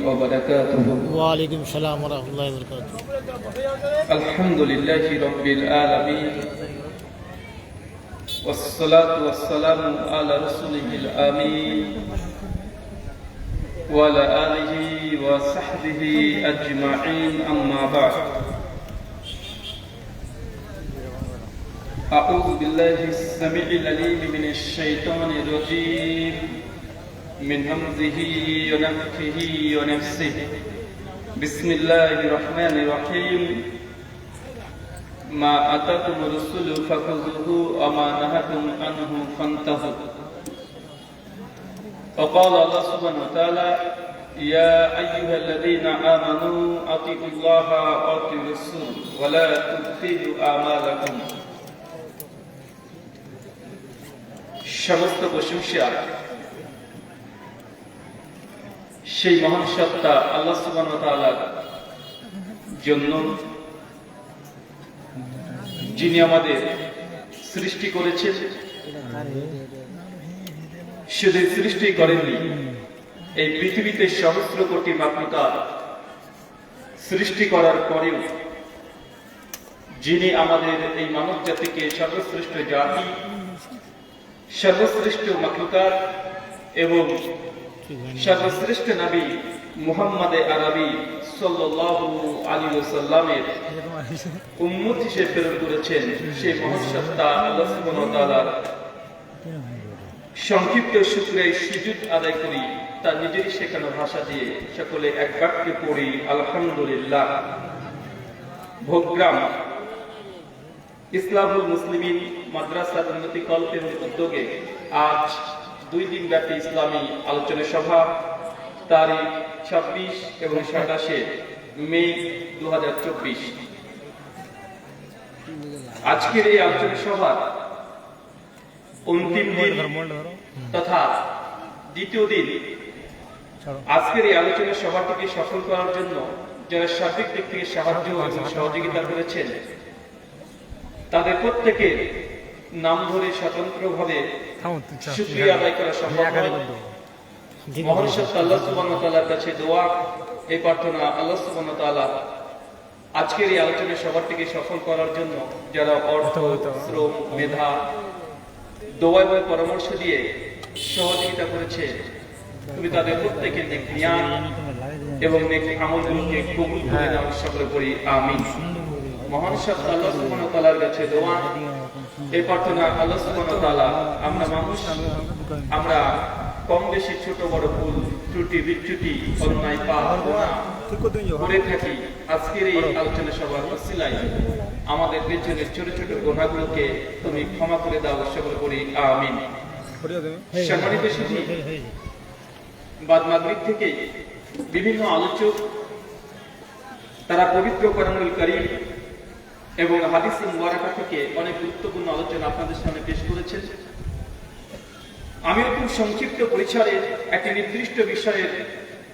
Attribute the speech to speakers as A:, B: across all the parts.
A: وبركاته.
B: وعليكم السلام ورحمة الله وبركاته.
A: الحمد لله رب العالمين والصلاة والسلام على رسوله الأمين وعلى آله وصحبه أجمعين أما بعد. أعوذ بالله السميع العليم من الشيطان الرجيم من همزه ونفخه ونفسه. بسم الله الرحمن الرحيم. ما أتاكم الرسول فخذوه وما نهاكم عنه فانتهوا. وقال الله سبحانه وتعالى: يا أيها الذين آمنوا أطيعوا الله وأطيعوا الرسول ولا تبطلوا أعمالكم. সমস্ত প্রশংসা সেই মহান সত্তা আল্লাহ সুবহানাহু ওয়া তাআলার জন্য, যিনি আমাদের সৃষ্টি করেছেন। শুধু সৃষ্টি করেননি, এই পৃথিবীতে সহস্র কোটি মাখলুকাত সৃষ্টি করার পরেও যিনি আমাদের এই মানব জাতিকে সর্বশ্রেষ্ঠ জাতি, সর্বশ্রেষ্ঠ মাখলুকাত এবং সর্বশ্রেষ্ঠ নবী মুহাম্মদ আরবি সাল্লাল্লাহু আলাইহি ওয়াসাল্লামের উম্মত হিসেবে প্রেরণ করেছেন, সেই মহান সত্তা আল্লাহ সুবহানাহু ওয়া তাআলার সংক্ষিপ্ত শুকরিয়া সুজুদ আদায় করি। তার নিজেরই শেখানো ভাষা দিয়ে সকলে এক বাক্যে পড়ি আলহামদুলিল্লাহ। ভোগ্রাম ইসলাহুল মুসলিমিন মাদ্রাসার উন্নতি কল্পের উদ্যোগে আজ 2 দিন ব্যাপী ইসলামী আলোচনা সভা তারিখ 26 এবং 27 মে 2024। আজকের এই আলোচনা সভার অন্তিম দিন তথা দ্বিতীয় দিন। আজকের এই আলোচনা সভাটিকে সফল করার জন্য যারা সার্বিক দিক থেকে সাহায্য এবং সহযোগিতা করেছেন তাদের প্রত্যেকের নাম ধরে স্বতন্ত্রভাবে শুকরিয়া আদায় করা সম্ভব নয়। মহান সত্তা আল্লাহ সুবহানাহু ওয়া তাআলার কাছে দোয়া, এই প্রার্থনা, আল্লাহ সুবহানাহু ওয়া তাআলা আজকের এই আলোচনা সভাটিকে সফল করার জন্য যারা অর্থ, শ্রম, মেধা, দোয়া এবং পরামর্শ দিয়ে সহযোগিতা করেছে, তুমি তাদের প্রত্যেকের নেক জ্ঞান এবং নেক আমলগুলোকে কবুল করে নাও, সকলে করি আমিন। মহান সত্তা আল্লাহ সুবহানাহু ওয়া তাআলার কাছে দোয়া, এই প্রার্থনা, আল্লাহ সুবহানাহু ওয়া তাআলা আমরা মানুষ, আমরা কম বেশি ছোট বড় ভুল ত্রুটি বিচ্যুতি অন্যায় পাপ করে থাকি। আজকের এই আলোচনা সভার ওসিলায় আমাদের পেছনের ছোট ছোট গুনাহগুলোকে তুমি ক্ষমা করে দাও, সকলে করি আমিন। সম্মানিত সুধী, বাদ মাগরিব থেকে বিভিন্ন আলোচক তারা পবিত্র কোরআনুল কারীম এবং হাদিস মুবারাকা থেকে অনেক গুরুত্বপূর্ণ আলোচনা আপনাদের সামনে পেশ করেছেন। আমিও খুব সংক্ষিপ্ত পরিসরে একটি নির্দিষ্ট বিষয়ের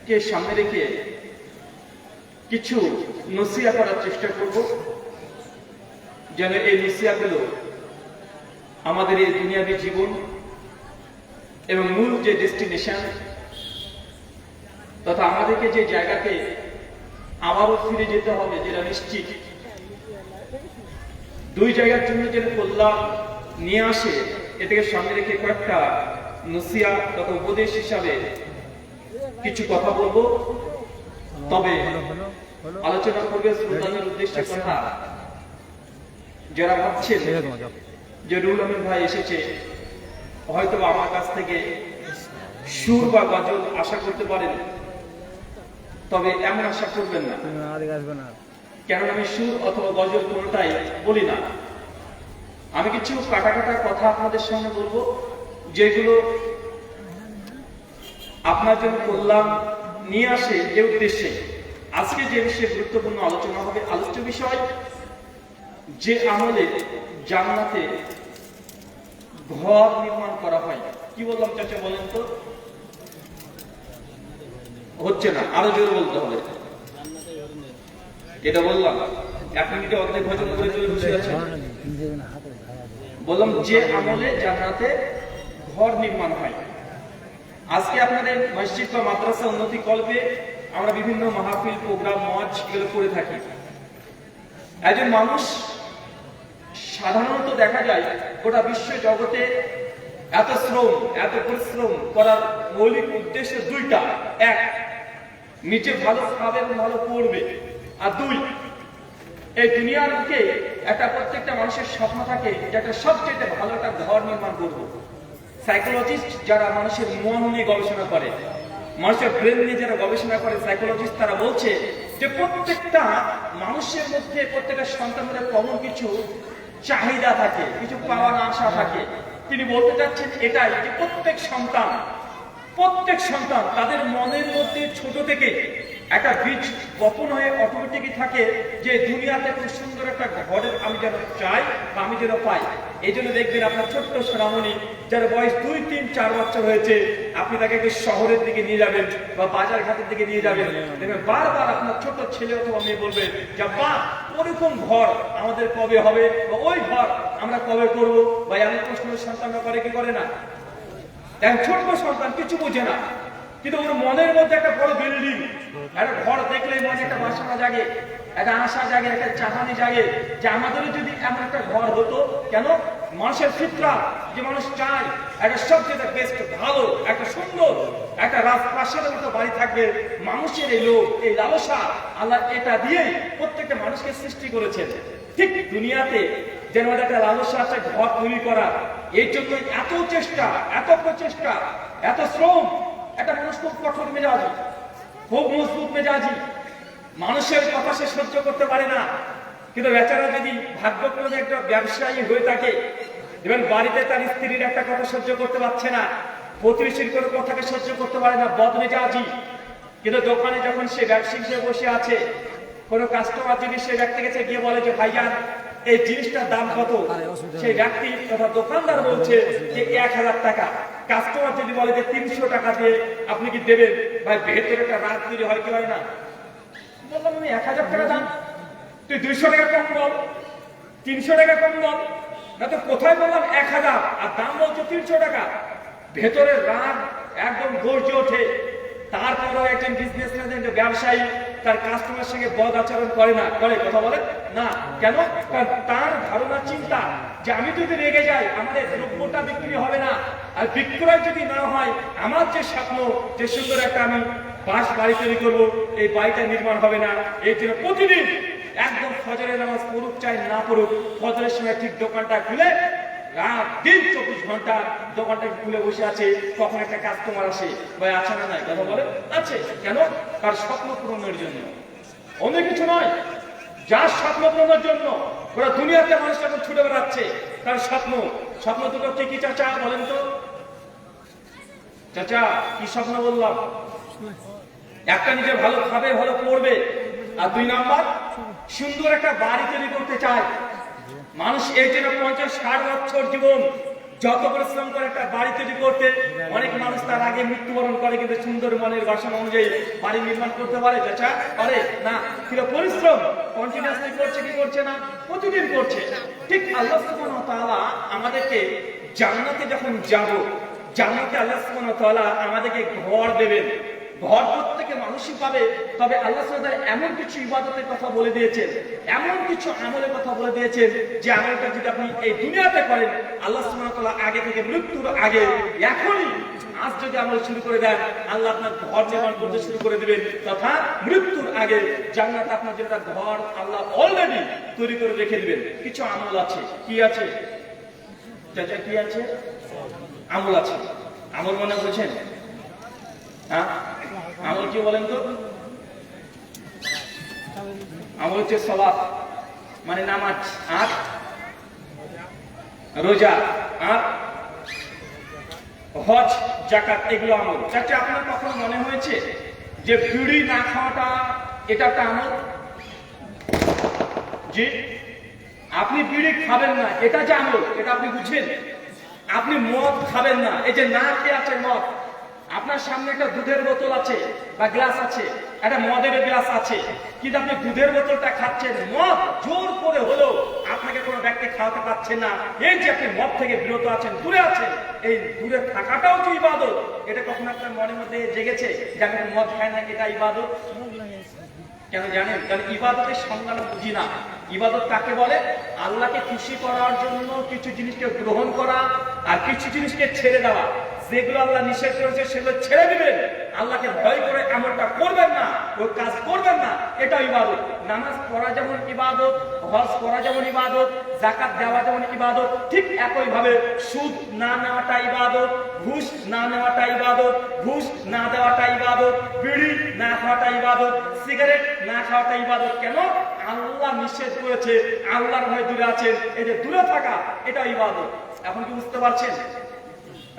A: কে সামনে রেখে কিছু নসিহত করার চেষ্টা করব, যেন এই নসিহতগুলো আমাদের এই দুনিয়াবী জীবন এবং মূল যে ডেস্টিনেশন তথা আমাদেরকে যে জায়গাতে আবারও ফিরে যেতে হবে, যেটা নিশ্চিত, 2 জায়গার জন্য যেন কল্যাণ নিয়ে আসে, এটাকে সামনে রেখে কয়েকটা নসিহত তথা উপদেশ হিসাবে কিছু কথা বলবো। তবে আলোচনা করবে শ্রোতাদের উদ্দেশ্যে কথা। যারা ভাবছেন যে রুহুল আমিন ভাই এসেছে, হয়তো আমার কাছ থেকে সুর বা গজল আশা করতে পারেন, তবে এমন আশা করবেন না, কেন আমি সুর অথবা গজল কোনটাই বলি না। আমি কিছু কাটা কাটা কথা আপনাদের সামনে বলবো, যেগুলো আপনার জন্য কল্যাণ নিয়ে আসে। এই উদ্দেশ্যে আজকে যে বিষয়ে গুরুত্বপূর্ণ আলোচনা হবে, আলোচ্য বিষয় যে আমলে জান্নাতে ঘর নির্মাণ করা হয়। কি বললাম চাচা, বলেন তো? হচ্ছে না, আরো জোরে বলতে হবে। এটা বললাম, 1 মিনিটে অর্ধেক ভজন করে চলে বসে আছে। বললাম যে আমলে জান্নাতে ঘর নির্মাণ হয়। আজকে আপনাদের মসজিদ বা মাদ্রাসা উন্নতি কল্পে আমরা বিভিন্ন মাহফিল, প্রোগ্রাম, মঞ্চ এগুলো করে থাকি। একজন মানুষ সাধারণত দেখা যায় গোটা বিশ্ব জগতে এত শ্রম, এত পরিশ্রম করার মৌলিক উদ্দেশ্য দুইটা। এক, নিজে ভালো খাবে এবং ভালো পড়বে। আর দুই, এই দুনিয়ার বুকে একটা প্রত্যেকটা মানুষের স্বপ্ন থাকে যে একটা সবচেয়ে ভালো একটা ঘর নির্মাণ করবো। সাইকোলজিস্ট যারা মানুষের মন নিয়ে গবেষণা করে, মানুষের ব্রেন নিয়ে যারা গবেষণা করে, সাইকোলজিস্ট তারা বলছে যে প্রত্যেকটা মানুষের মধ্যে, প্রত্যেকটা সন্তানের কমন কিছু চাহিদা থাকে, কিছু পাওয়ার আশা থাকে। তিনি বলতে চাচ্ছেন এটাই যে প্রত্যেক সন্তান তাদের মনের মধ্যে ছোট থেকে একটা বীজ বপন হয়ে অটোমেটিকই থাকে যে দুনিয়াতে খুব সুন্দর একটা ঘরের আমি যেন চাই বা আমি যেন পাই। এই জন্য দেখবেন আপনার ছোট্ট সোনামণি যার বয়স 2, 3, 4 বছর হয়েছে, আপনি তাকে একটু শহরের দিকে নিয়ে যাবেন বা বাজার ঘাটের দিকে নিয়ে যাবেন, দেখবেন বারবার আপনার ছোট ছেলে অথবা মেয়ে বলবে যে বাহ, ওরকম ঘর আমাদের কবে হবে, বা ওই ঘর আমরা কবে করবো। বা এমন প্রশ্ন সন্তানরা করে কি করে না? দেখেন, ছোট্ট সন্তান কিছু বোঝে না, কিন্তু ওর মনের মধ্যে একটা বড় বিল্ডিং, একটা ঘর দেখলেই মনে একটা বাসনা জাগে, একটা আশা জাগে, একটা চাহানি জাগে যে আমাদেরও যদি এমন একটা ঘর হতো। কেন? মানুষের ফিতরা যে মানুষ চায় একটা সবচেয়ে বেস্ট, ভালো, একটা সুন্দর, একটা রাজপ্রাসাদের মতো বাড়ি থাকবে। মানুষের এই লোভ, এই লালসা, আল্লাহ এটা দিয়েই প্রত্যেকটা মানুষকে সৃষ্টি করেছেন। ঠিক দুনিয়াতে যেন একটা লালসা আছে ঘর তৈরি করা। এই জন্য এত চেষ্টা, এত প্রচেষ্টা, এত শ্রম। একটা মানুষ খুব কঠোর মেজাজি, খুব মজবুত মেজাজি, মানুষের কথা সে সহ্য করতে পারে না। কিন্তু বেচারা যদি ভাগ্যক্রমে একটা ব্যবসায়ী হয়ে থাকে, এবং বাড়িতে তার স্ত্রীর একটা কথা সহ্য করতে পারছে না, প্রতিবেশীর কোনো কথাকে সহ্য করতে পারে না, বদমেজাজি। কিন্তু দোকানে যখন সে ব্যবসায়ী হিসেবে বসে আছে, কোনো কাস্টমার যদি সে ব্যক্তি কাছে গিয়ে বলে যে ভাইজান এই জিনিসটার দাম কত, সেই ব্যক্তি তথা দোকানদার বলছে যে 1000 টাকা। কাস্টমার যদি বলে যে 300 টাকা দিয়ে আপনি কি দেবেন, ভাই ভেতরে একটা রাত তৈরি হয় কি হয় না? বললাম আমি 1000 টাকা দাম, তুই 200 টাকা কম বল, 300 টাকা কম বল। না তো কোথায় বললাম 1000 আর দাম বলছো 300 টাকা। ভেতরে রাত একদম গর্জে ওঠে। তারপরেও একজন বিজনেসম্যান, ব্যবসায়ী তার কাস্টমার সঙ্গে বদ আচরণ করে না, করে কথা বলে না। কেন? কারণ তার ধারণা, চিন্তা যে আমি যদি রেগে যাই আমাদের দ্রব্যটা বিক্রি হবে না, আর বিক্রয় যদি না হয় আমার যে স্বপ্ন, যে সুন্দর একটা আমি বাড়ি তৈরি করবো, এই বাড়িটা নির্মাণ হবে না। এই জন্য প্রতিদিন একদম ফজরের নামাজ পড়ুক চাই না পড়ুক, ফজরের সময় ঠিক দোকানটা খুলে রাত দিন 24 ঘন্টা দোকানটা খুলে বসে আছে। কখন একটা কাস্টমার আসে, ভাই আছে না নাই? কথা বলে আছে। কেন? তার স্বপ্ন পূরণের জন্য, অন্য কিছু নয়। যার স্বপ্ন পূরণের জন্য ওরা দুনিয়াতে মানুষ এখন ছুটে বেড়াচ্ছে, তার স্বপ্ন দুটো কি কি চাচা বলেন তো? চাচা কি স্বপ্ন বললাম? একটা নিজে ভালো খাবে, ভালো পড়বে, আর 2 নাম্বার সুন্দর একটা বাড়ি তৈরি করতে চায়। মানুষ এই জন্য 50-60 বছর জীবন যত পরিশ্রম করে একটা বাড়ি তৈরি করতে, অনেক মানুষ তার আগে মৃত্যুবরণ করে, কিন্তু সুন্দর মনের বাসনা অনুযায়ী বাড়ি নির্মাণ করতে পারে। চাচা পারে না? কিন্তু পরিশ্রম কন্টিনিউয়াসলি করছে কি করছে না? প্রতিদিন করছে। ঠিক আল্লাহ সুবহানাহু ওয়া তাআলা আমাদেরকে জান্নাতে যখন যাব, জান্নাতে আল্লাহ সুবহানাহু ওয়া তাআলা আমাদেরকে ঘর দেবেন। ঘর প্রত্যেকে মানুষই পাবে। তবে আল্লাহ সুবহানাহু ওয়া তাআলা এমন কিছু ইবাদতের কথা বলে দিয়েছেন, এমন কিছু আমলের কথা বলে দিয়েছেন যে আমলটা যদি আপনি এই দুনিয়াতে করেন, আল্লাহ সুবহানাহু ওয়া তাআলা আগে থেকে, মৃত্যুর আগে, এখনই আজ যদি আমল শুরু করে দেন, আল্লাহ আপনার ঘর নির্মাণ করতে শুরু করে দিবেন। তথা মৃত্যুর আগে জান্নাতে আপনার জন্য একটা ঘর আল্লাহ অলরেডি তৈরি করে রেখে দিবেন। কিছু আমল আছে। কি আছে চাচা? কি আছে? আমল আছে। আমল মনে বলছেন? হ্যাঁ, আমল কি বলেন তো? আমল হচ্ছে সালাত, মানে নামাজ, আর রোজা, আর হজ, যাকাত, এগুলো আমল। চাচা আপনার কখনো মনে হয়েছে যে বিড়ি না খাওয়াটা এটা একটা আমল? জি, আপনি বিড়ি খাবেন না, এটা যে আমল, এটা আপনি বুঝেন? আপনি মদ খাবেন না, এই যে না খেয়ে আছে মদ, আপনার সামনে একটা দুধের বোতল আছে বা গ্লাস আছে, একটা মদের গ্লাস আছে, কিন্তু আপনি দুধের বোতলটা খাচ্ছেন, মদ জোর করে হলেও আপনাকে কোনো ব্যক্তি খাওয়াতে পারছে না। এই যে আপনি মদ থেকে বিরত আছেন, দূরে আছেন, এই দূরে থাকাটাও যে ইবাদত। এটা কখনো আপনার মনের মধ্যে জেগেছে যে আমি মদ খাই না, এটা ইবাদত? কেন জানেন? কারণ ইবাদতের সংজ্ঞা বুঝি না। ইবাদত কাকে বলে? আল্লাহকে খুশি করার জন্য কিছু জিনিসকে গ্রহণ করা আর কিছু জিনিসকে ছেড়ে দেওয়া। যেগুলো আল্লাহ নিষেধ করেছে সেগুলো ছেড়ে দিবেন, আল্লাহকে ভয় করে এমনটা করবেন না, ওই কাজ করবেন না, এটা ইবাদত। নামাজ পড়া যেমন ইবাদত, হজ করা যেমন ইবাদত, যাকাত দেওয়া যেমন ইবাদত, ঠিক একই ভাবে সুদ না নেওয়াটা ইবাদত, ঘুষ না নেওয়াটা ইবাদত, ঘুষ না দেওয়াটা ইবাদত, বিড়ি না খাওয়াটা ইবাদত, সিগারেট না খাওয়াটা ইবাদত। কেন? আল্লাহ নিষেধ করেছে, আল্লাহর ভয় দূরে আছেন, এই যে দূরে থাকা, এটা ইবাদত। এখন কি বুঝতে পারছেন?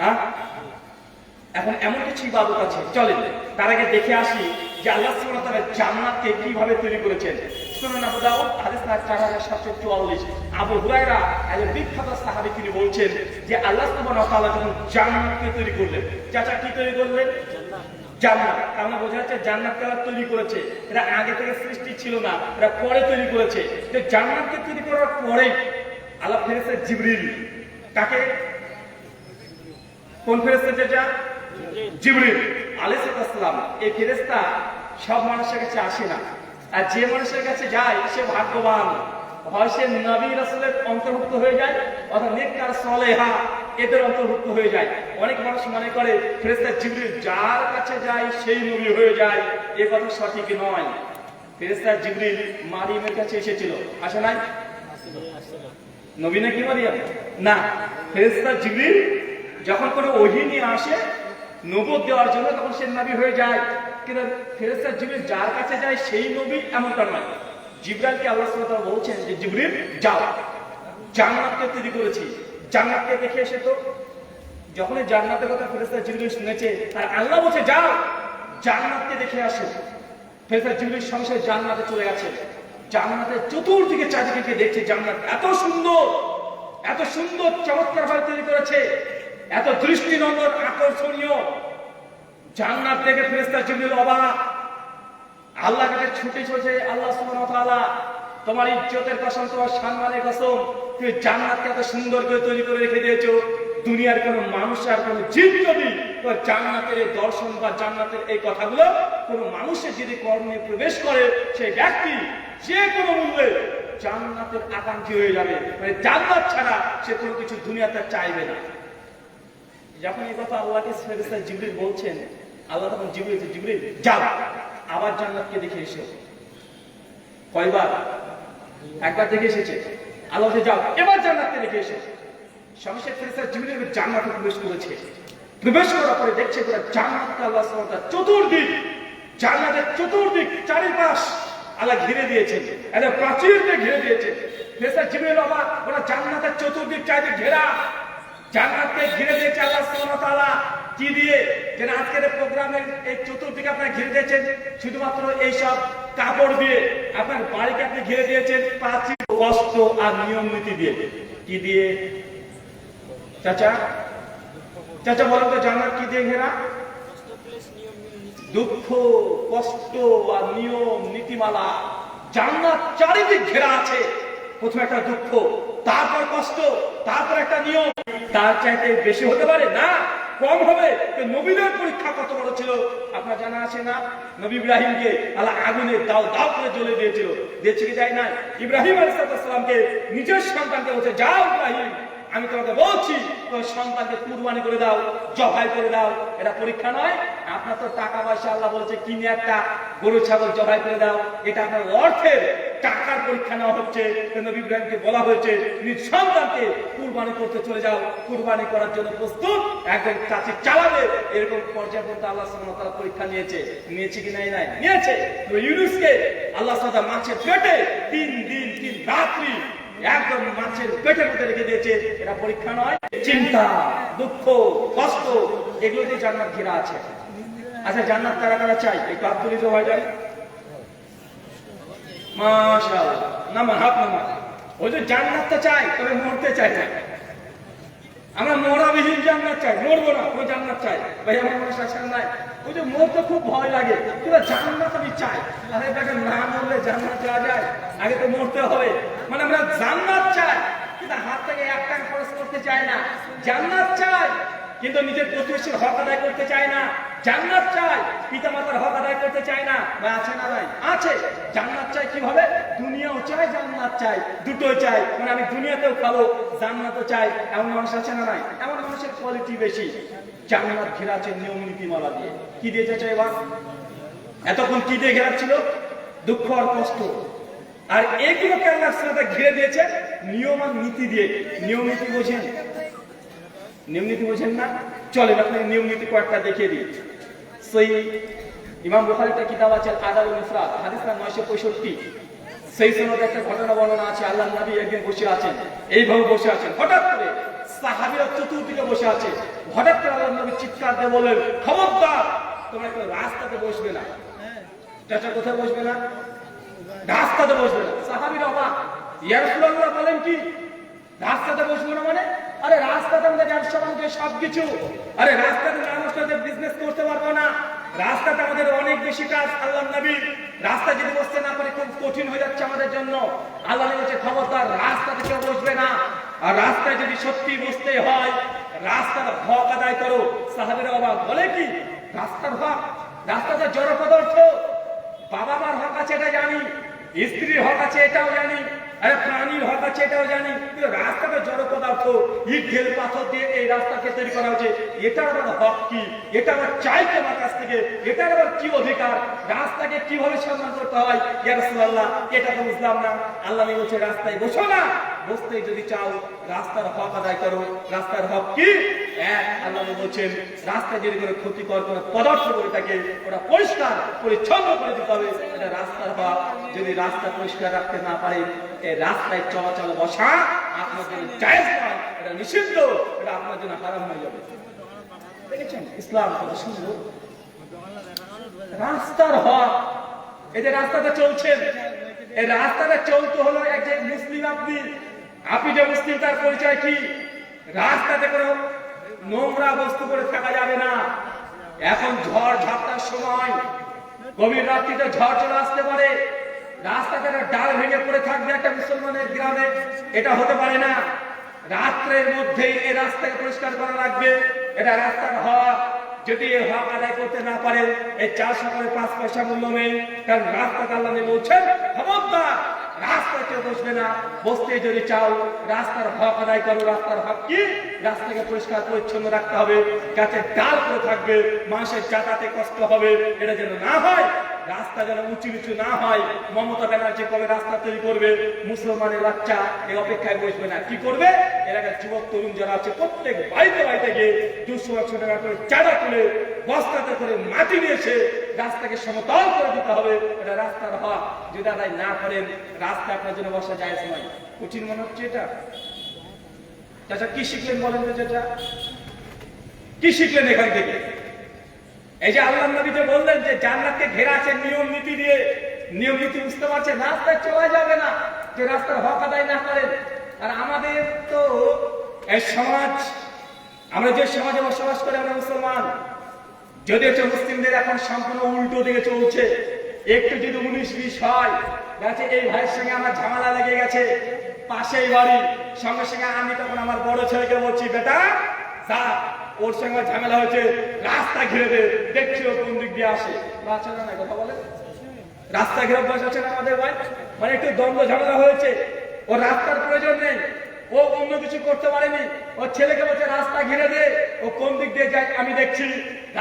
A: হ্যাঁ, এখন এমন কিছু ইবাদত আছে, চলেন তার আগে দেখে আসি যে আল্লাহ সুবহানাহু ওয়া তাআলা জান্নাতকে কিভাবে তৈরি করেছেন। সুনান আবু দাউদ হাদিস নাম্বার 4744, আবু হুরায়রা একজন বিখ্যাত সাহাবী, তিনি বলছেন যে আল্লাহ সুবহানাহু ওয়া তাআলা যখন জান্নাতকে তৈরি করলেন, চাচা কি তৈরি করলেন? জান্নাত। আমরা বোঝা যাচ্ছে জান্নাতকে আল্লাহ তৈরি করেছে, এটা আগে থেকে সৃষ্টি ছিল না, এটা পরে তৈরি করেছে। তো জান্নাতকে তৈরি করার পরে আল্লাহ ফেরেশতা জিবরিল, কাকে? কোন ফেরেশতা? যেটা জিবরিল আলাইহিস সালাম। এই ফেরেশতা সব মানুষের কাছে আসে না, আর যে মানুষের কাছে যায় সে ভাগ্যবান, হয় সে নবী রাসূলের অন্তর্ভুক্ত হয়ে যায় অথবা নেককার সালেহা এদের অন্তর্ভুক্ত হয়ে যায়। অনেক মানুষ মনে করে ফেরেশতা জিবরিল যার কাছে যায় সেই নবী হয়ে যায়, এ কথা সঠিক নয়। ফেরেশতা জিবরিল মারিয়ামের কাছে এসেছিল, আসে নাই? নবী নাকি মারিয়াম? না, ফেরেশতা জিবরিল যখন কোনো ওহী নিয়ে আসে নবুয়ত দেওয়ার জন্য, তখন সে নবী হয়ে যায়। কিন্তু ফেরেশতা জিবরিল যার কাছে যায় সেই নবী, এমনটা নয়। জিবরাইলকে আল্লাহ সুবহানাহু ওয়া তাআলা বলছেন যে জিবরিল যাও, জান্নাতকে তৈরি করেছি, জান্নাতকে দেখে এসে। তো যখন এই জান্নাতের কথা ফেরেশতা জিবরিল শুনেছে, আর আল্লাহ বলছে যাও জান্নাতকে দেখে আসো, ফেরেশতা জিবরিল সঙ্গে সঙ্গে জান্নাতে চলে গেছে। জান্নাতের চতুর্দিকে চারিদিকে দেখছে, জান্নাত এত সুন্দর, এত সুন্দর চমৎকার ভাবে তৈরি করেছে, এত দৃষ্টিনন্দন আকর্ষণীয়। জান্নাত দেখে ফেরেশতা জিবরিল অবাক, আল্লাহ কাছে ছুটে চলেছে, আল্লাহ সুবহানাহু ওয়া তাআলা তোমার ইজ্জতের কসম, তোমার সম্মানের কসম, তুমি জান্নাতকে এত সুন্দর করে তৈরি করে রেখে দিয়েছো, দুনিয়ার কোন মানুষ আর কোন জীব যদি জান্নাতের এই দর্শন বা জান্নাতের এই কথাগুলো কোন মানুষের যদি কর্মে প্রবেশ করে, সেই ব্যক্তি যে কোনো মূল্যে জান্নাতের আকাঙ্ক্ষী হয়ে যাবে, মানে জান্নাত ছাড়া সে কোনো কিছু দুনিয়াতে চাইবে না। যখন এই কথা আল্লাহকে ফেরেশতা জিবরিল বলছেন, আল্লাহ তখন জিবরিল যাও আবার জান্নাতকে দেখে এসো। কয়বার? একবার দেখে এসেছে। আল্লাহ বলছে যাও এবার জান্নাতকে দেখে এসো। সঙ্গে ফেরেশতা জিবরিল জান্নাতে প্রবেশ করেছে। প্রবেশ করার পরে দেখছে পুরো জান্নাতকে আল্লাহ সুবহানাহু ওয়া তাআলা চতুর্দিক, জান্নাতের চতুর্দিক চারিপাশ আল্লাহ ঘিরে দিয়েছেন, একটা প্রাচীর দিয়ে ঘিরে দিয়েছেন। ফেরেশতা জিবরিল অবাক, ওরা জান্নাতের চতুর্দিক চারিদিক ঘেরা, জান্নাতকে ঘিরে দিয়েছে আল্লাহ সুবহানাহু ওয়া তাআলা। কি দিয়ে? যেন আজকের প্রোগ্রামের এই চতুর্দিকে আপনারা ঘিরে দিয়েছেন শুধুমাত্র এইসব কাপড় দিয়ে, আপনার বাড়িকে আপনি ঘিরে দিয়েছেন প্রাচীর, কষ্ট আর নিয়ম নীতি দিয়ে। কি দিয়ে? চাচা চাচা বলেন তো, জান্নাত কি দিয়ে ঘেরা? দুঃখ, কষ্ট আর নিয়ম নীতিমালা। জান্নাত চারিদিক ঘেরা আছে, প্রথমে একটা দুঃখ, তারপর কষ্ট, তারপর একটা নিয়ম। তার চাইতে বেশি হতে পারে না, কম হবে। নবীদের পরীক্ষা কত বড় ছিল আপনার জানা আছে না? নবী ইব্রাহিমকে আল্লাহ আগুনে দাও দাও করে জ্বলে দিয়েছিল, দিয়েছে কি যায় না? ইব্রাহিম আলাইহিস সালামকে নিজের সন্তানকে বলছে যাও ইব্রাহিম, আমি তোমাকে বলছি তোমার সন্তানকে কুরবানি করে দাও, জবাই করে দাও। এটা পরীক্ষা নয়। আপনার তো টাকা পয়সা আল্লাহ বলেছে কিনে একটা গরু ছাগল জবাই করে দাও, এটা আপনার অর্থের টাকার পরীক্ষা নেওয়া হচ্ছে। নবী ইব্রাহিমকে বলা হয়েছে নিজ সন্তানকে কুরবানি করতে চলে যাও, কুরবানি করার জন্য প্রস্তুত, একদম কাছে চালাবে, এরকম পর্যায়ে পর্যন্ত আল্লাহ সুবহানাহু ওয়া তাআলা পরীক্ষা নিয়েছে। কি নাই? নিয়েছে। ইউনুসকে আল্লাহ সুবহানাহু ওয়া তাআলা মাছের পেটে 3 দিন 3 রাত্রি একদম মাছের পেটের মধ্যে রেখে দিয়েছে। এটা পরীক্ষা নয়। চিন্তা, দুঃখ, কষ্ট, এগুলো দিয়ে জান্নাত ঘেরা আছে। আচ্ছা, জান্নাত কারা কারা চাই? একটু আব্দুল হয়ে যায়। মাশাআল্লাহ, নামা হাত নামা। ওই যে জান্নাতটা চাই, তবে মরতে চাই না। আমরা মরাবিহীন জান্নাত চাই, মরবো না, কোনো জান্নাত চাই। ভাই আমার মানুষ আছে নাই, ওই যে মরতে খুব ভয় লাগে, কিন্তু জান্নাত আমি চাই। আরে দেখেন, না মরলে জান্নাত যাওয়া যায়? আগে তো মরতে হবে। মানে আমরা জান্নাত চাই, কিন্তু হাত থেকে 1 টাকা খরচ করতে চাই না। জান্নাত চাই, কিন্তু নিজের প্রতিবেশীর হক আদায় করতে চাই না। জান্নাত চাই, পিতা মাতার হক আদায় করতে চাই না। ভাই আছে না ভাই? আছে। জান্নাত চাই কিভাবে? দুনিয়াও চাই, জান্নাত চাই, দুটোই চাই। মানে আমি দুনিয়াতেও খাবো, জান্নাতও চাই। এমন মানুষ আছে না নাই? এমন মানুষের কোয়ালিটি বেশি। জান্নাত ঘেরা আছে নিয়ম নীতিমালা দিয়ে। কি দিয়েছে চাই এবার? এতক্ষণ কি দিয়ে ঘেরা ছিল? দুঃখ আর কষ্ট। আর এগুলোকে আল্লাহ সুবহানাহু ঘিরে দিয়েছে নিয়ম আর নীতি দিয়ে। নিয়ম নীতি বোঝেন? নিয়ম নীতি বোঝেন না? চলেন আপনাকে নিয়ম নীতি কয়েকটা দেখিয়ে দিই। সেই ইমাম বুখারীর একটা কিতাব আছে আদাবুল মুফরাদ, হাদিস নাম্বার 965। সেই সনদে একটা ঘটনা বর্ণনা আছে। আল্লাহর নবী একদিন বসে আছেন, এইভাবে বসে আছেন, হঠাৎ করে সাহাবীরা চতুর্দিকে বসে আছে। হঠাৎ করে আল্লাহর নবী চিৎকার দিয়ে বললেন, খবরদার, তোমরা একটু রাস্তাতে বসবে না। চাচা কোথায় বসবে না? রাস্তাতে বসবে না। সাহাবীরা অবাক, ইয়া রাসূলুল্লাহ বলেন কি রাস্তাতে বসবো না মানে? আরে রাস্তাতে আমাদের ব্যবসা বাণিজ্য সবকিছু। আরে রাস্তাতে না বসলে বিজনেস করতে পারবো না। রাস্তাতে আমাদের অনেক বেশি কাজ। আল্লাহর নবী রাস্তা যদি বসতে না পারে খুব কঠিন হয়ে যাচ্ছে আমাদের জন্য। আল্লাহ নবী বলছে, খবরদার, রাস্তাতে কেউ বসবে না। আর রাস্তায় যদি সত্যি বসতে হয়, রাস্তার হক আদায় করো। সাহাবীরা অবাক, বলে কি রাস্তার হক? রাস্তাতে জড় পদার্থ, বাবা মার হক আছে এটা জানি, স্ত্রীর হক আছে এটাও জানি, আরে প্রাণীর হক আছে এটাও জানি, কিন্তু রাস্তাটা জড় পদার্থ, ইট ঢেল পাথর দিয়ে এই রাস্তাকে তৈরি করা হয়েছে। এটার আবার হক কি? এটা আবার চাই তোমার কাছ থেকে, এটার আবার কি অধিকার? রাস্তাকে কিভাবে সম্মান করতে হয়? ইয়া রাসূলুল্লাহ, এটা তো বুঝলাম না। আল্লাহ বলছে, রাস্তায় বসো না, বসতে যদি চাও রাস্তার হক আদায় করো। রাস্তার হক কি? এক, আল্লাহ বলছেন রাস্তায় যদি কোনো ক্ষতিকর কোনো পদার্থ করে থাকে ওটা পরিষ্কার পরিচ্ছন্ন করে দিতে হবে। এটা রাস্তার হক। যদি রাস্তা পরিষ্কার রাখতে না পারে, এই রাস্তায় চলাচল বসা আপনার জন্য জায়েজ নয়, এটা নিষিদ্ধ, এটা আপনার জন্য হারাম হয়ে যাবে। দেখেছেন ইসলাম কত সুন্দর। রাস্তার হক। এই যে রাস্তাতে চলছেন, এই রাস্তাটা চলতে হলো একজন মুসলিম। আপনি যে মুসলিম তার পরিচয় কি? রাস্তাতে কোনো নোংরা বস্তু করে থাকা যাবে না। এখন ঝড় ঝাপটার সময়, গভীর রাত্রিতে ঝড় চলে আসতে পারে, রাস্তাতে ডাল ভেঙে পড়ে থাকবে একটা মুসলমানের গ্রামে, এটা হতে পারে না। রাত্রের মধ্যেই এই রাস্তাকে পরিষ্কার করা লাগবে, এটা রাস্তার হক। যদি এই হক আদায় করতে না পারেন, এই 4 সকালে 5 পয়সা মূল্য নেই। কারণ রাস্তাতে আল্লাহ বলছেন, খবরদার, রাস্তায় কেউ বসবে না। বসতে যদি চাও রাস্তার হক আদায় করো। রাস্তার হক কি? রাস্তাকে পরিষ্কার পরিচ্ছন্ন রাখতে হবে, গাছে ডাল করে থাকবে, মানুষের যাতায়াতে কষ্ট হবে, এটা যেন না হয়। রাস্তা যেন উঁচু নিচু না হয়। মমতা ব্যানার্জি কবে রাস্তা তৈরি করবে? মুসলমানের বাচ্চা এই অপেক্ষায় বসবে না। কি করবে? এলাকার যুবক তরুণ যারা আছে প্রত্যেক বাড়িতে বাড়িতে গিয়ে 200-100 টাকা করে চাঁদা তুলে বস্তাতে করে মাটি নিয়ে এসে রাস্তাকে সমতল করে দিতে হবে। এটা রাস্তার হক। যদি আদায় না করেন, রাস্তা আপনার জন্য বসা জায়েজ নয়। কঠিন মনে হচ্ছে এটা? চাচা কি শিখলেন বলেন তো? চাচা কি শিখলেন এখান থেকে? এই যে আল্লাহর নবী যে বললেন যে জান্নাতকে ঘেরা আছে নিয়ম নীতি দিয়ে। নিয়ম নীতি বুঝতে পারছেন? রাস্তায় চলা যাবে না যে রাস্তার হক আদায় না করেন। আর আমাদের তো এই সমাজ, আমরা যে সমাজে বসবাস করি, আমরা মুসলমান, যদি হচ্ছে মুসলিমদের এখন সম্পূর্ণ উল্টো দিকে চলছে। একটু যদি 19-20 হয়, গেছে এই ভাইয়ের সঙ্গে আমার ঝামেলা লেগে গেছে, পাশেই বাড়ি, সঙ্গে সঙ্গে আমি তখন আমার বড় ছেলেকে বলছি, বেটা যা, ওর সঙ্গে ঝামেলা হয়েছে, রাস্তা ঘিরে দে, দেখছি ও কোন দিক দিয়ে আসে। বাচ্চা না কথা বলে, রাস্তা ঘিরে অভ্যাস হচ্ছে না আমাদের ভাই। মানে একটু দ্বন্দ্ব ঝামেলা হয়েছে, ও রাস্তার প্রয়োজন নেই, ও অন্য কিছু করতে পারেনি, ওর ছেলেকে বলছে রাস্তা ঘিরে দে, ও কোন দিক দিয়ে যায় আমি দেখছি।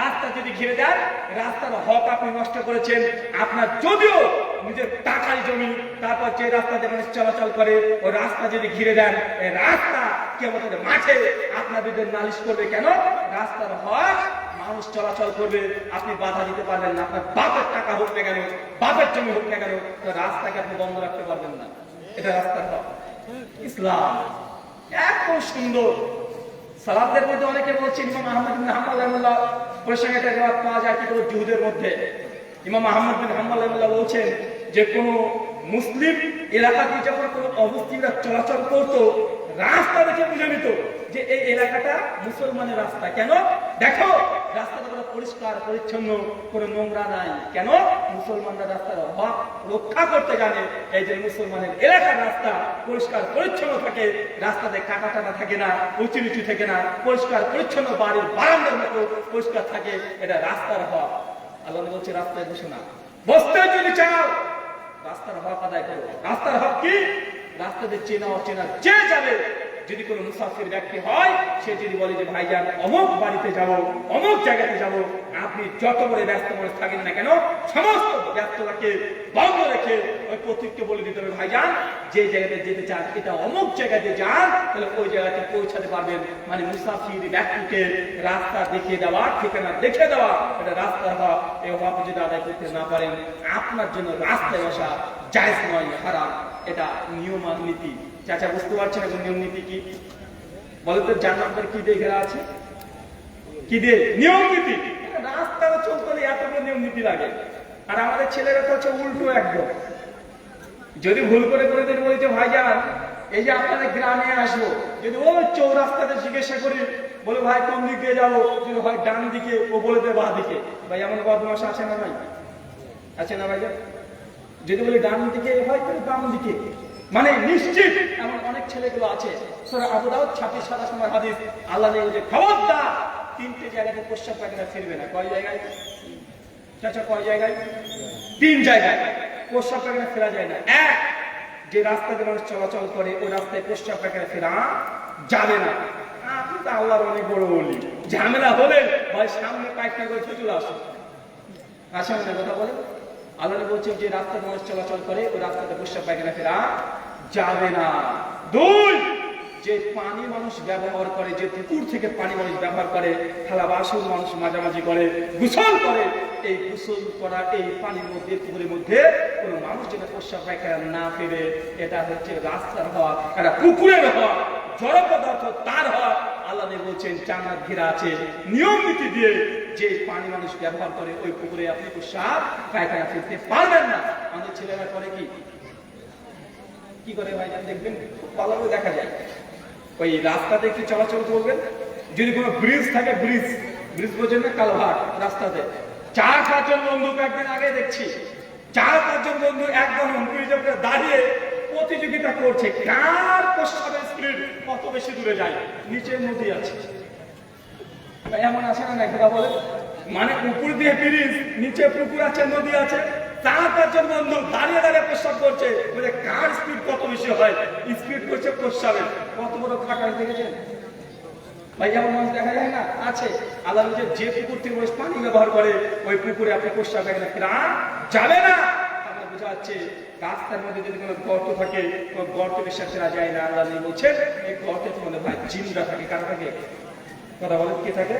A: রাস্তা যদি ঘিরে দেন, রাস্তার হক আপনি নষ্ট করেছেন। আপনার যদিও নিজের টাকার জমি, তারপর যে রাস্তা দিয়ে মানুষ চলাচল করে, ও রাস্তা যদি ঘিরে দেন, এই রাস্তা কেমন মাঠে আপনার বিরুদ্ধে নালিশ করবে। কেন? রাস্তার হক, মানুষ চলাচল করবে, আপনি বাধা দিতে পারবেন না। আপনার বাপের টাকা হোক না কেন, বাপের জমি হোক না কেন, রাস্তাকে আপনি বন্ধ রাখতে পারবেন না। এটা রাস্তার হক। ইসলাম এত সুন্দর। সালাফদের মধ্যে অনেকে বলছেন, ইমাম আহমদ বিন হাম্বল রাহিমাহুল্লাহ প্রসঙ্গে একটা রিওয়ায়াত পাওয়া যায় কিতাবুল জুহুদের মধ্যে। ইমাম আহমদ বিন হাম্বল রাহিমাহুল্লাহ বলছেন যে কোন মুসলিম এলাকাতে যখন কোন অমুসলিমরা চলাচল করতো, রাস্তা দেখে বুঝে নিত যে এই এলাকাটা মুসলমানের রাস্তা। কেন? দেখো রাস্তাটা পুরো পরিষ্কার পরিচ্ছন্ন, কোনো নোংরা নাই। কেন? মুসলমানরা রাস্তার হক রক্ষা করতে জানে। এই যে মুসলমানের এলাকার রাস্তা পরিষ্কার পরিচ্ছন্ন থাকে, রাস্তাতে কাটা টাটা থাকে না, উঁচু নিচু থাকে না, পরিষ্কার পরিচ্ছন্ন, বাড়ির বারান্দার মতো পরিষ্কার থাকে। এটা রাস্তার হক। আল্লাহ বলছে রাস্তায় বসো না, বসতে যদি চাও রাস্তার হক আদায় করো। রাস্তার হক কি? রাস্তাতে চেনা অচেনা যে যাবে, যদি কোনো মুসাফির ব্যক্তি হয়, সে যদি বলে যে ভাইজান অমুক বাড়িতে যাব, অমুক জায়গাতে যাব, আপনি যত বড় ব্যস্ত মানুষ থাকেন না কেন, সমস্ত ব্যস্ততাকে বন্ধ রেখে ওই প্রতীককে বলে দিতে হবে ভাইজান যে জায়গাতে যেতে চান এটা অমুক জায়গাতে যান, তাহলে ওই জায়গাতে পৌঁছাতে পারবেন। মানে মুসাফির ব্যক্তিকে রাস্তা দেখিয়ে দেওয়া, ঠিকানা দেখে দেওয়া, এটা রাস্তার হক। এই হক যদি আদায় করতে না পারেন, আপনার জন্য রাস্তায় বসা জায়েজ নয়, হারাম। এটা নিয়ম আর নীতি। চাচা বুঝতে পারছেন এখন নিয়ম নীতি কি? বলে তো জান্নাতের কি দিয়ে ঘেরা আছে? কি দিয়ে? নিয়ম নীতি। রাস্তাটা চলতে হলে এতগুলো নিয়ম নীতি লাগে। আর আমাদের ছেলেরা তো হচ্ছে উল্টো একদম। যদি ভুল করে করে যদি বলি যে ভাইজান এই যে আপনাদের গ্রামে আসবো, যদি ও চৌরাস্তাতে জিজ্ঞাসা করি, বলে ভাই কোন দিক দিয়ে যাবো, যদি হয় ডান দিকে, ও বলে দেয় বাঁ দিকে। ভাই এমন বদমাশ আছে না ভাই? আছে না ভাইজান? যদি বলি ডান দিকে, হয় তো বাম দিকে। মানে নিশ্চিত এমন অনেক ছেলেগুলো আছে। সূরা আবু দাউদ 26-27 নম্বর হাদিস, আল্লাহ নেই যে খবরদার তিনটে জায়গাতে প্রস্রাব পায়খানা ফিরবে না। কয় জায়গায় চাচা? কয় জায়গায়? 3 জায়গায় প্রস্রাব পায়খানা ফেরা যায় না। এক, যে রাস্তাতে মানুষ চলাচল করে ওই রাস্তায় প্রস্রাব পায়খানা ফেরা যাবে না। আপনি তো আল্লাহর অনেক বড় ওলি, ঝামেলা হলে ভাই সামনে পায়খানা করে চলে আসুন। আসেন না, কথা বলেন। আল্লাহ বলছেন যে রাস্তায় মানুষ চলাচল করে ওই রাস্তাতে প্রস্রাব পায়খানা ফেরা যাবে না। 2, যে পানি মানুষ ব্যবহার করে, যে পুকুর থেকে পানি মানুষ ব্যবহার করে, থালা বাসন মানুষ মাঝামাঝি করে, গোসল করে, এই গোসল করা এই পানির মধ্যে, পুকুরের মধ্যে কোনো মানুষ যেন প্রস্রাব পায়খানা না ফেরে, এটা হচ্ছে রাস্তার হওয়া, এটা পুকুরের হওয়া, জড় পদার্থ তার হওয়া। আল্লাহ বলছেন জান্নাত ঘেরা আছে নিয়ম নীতি দিয়ে। যে পানি মানুষ ব্যবহার করে ওই পুকুরে আপনি প্রস্রাব পায়খানা ফেলতে পারবেন না। আমাদের ছেলেরা করে কি করে ভাইজান দেখবেন, খুব ভালো করে দেখা যায়। ওই রাস্তাতে কি চলাচল করবেন, যদি কোনো ব্রিজ থাকে, ব্রিজ বোঝেন না, কালভার্ট রাস্তাতে 4-5 জন বন্ধু একদিন আগে দেখছি 4-5 জন বন্ধু একদম ব্রিজের উপরে দাঁড়িয়ে প্রতিযোগিতা করছে কার প্রস্রাবের স্পিড কত বেশি দূরে যায়। নিচে নদী আছে, এমন আছে না একটা বলে, মানে পুকুর দিয়ে ব্রিজ, নিচে পুকুর আছে, নদী আছে, 4-5 জন বন্ধু দাঁড়িয়ে দাঁড়িয়ে প্রস্রাব করছে, বলে কার স্পিড কত বেশি হয়, স্পিড করছে প্রস্রাবের। কত বড় খাটাস দেখেছেন ভাই? এমন মানুষ দেখা যায় না? আছে। আল্লাহ যে পুকুর থেকে পানি ব্যবহার করে ওই পুকুরে আপনি প্রস্রাব ফেরা যাবে না। আমরা বোঝা যাচ্ছে রাস্তার মধ্যে যদি কোনো গর্ত থাকে, ওই গর্ত বিশ্বাস করা যায় না। আল্লাহ বলছেন এই গর্তের মধ্যে ভাই জিনরা থাকে। কারা থাকে? কথা বলেন, কে থাকে?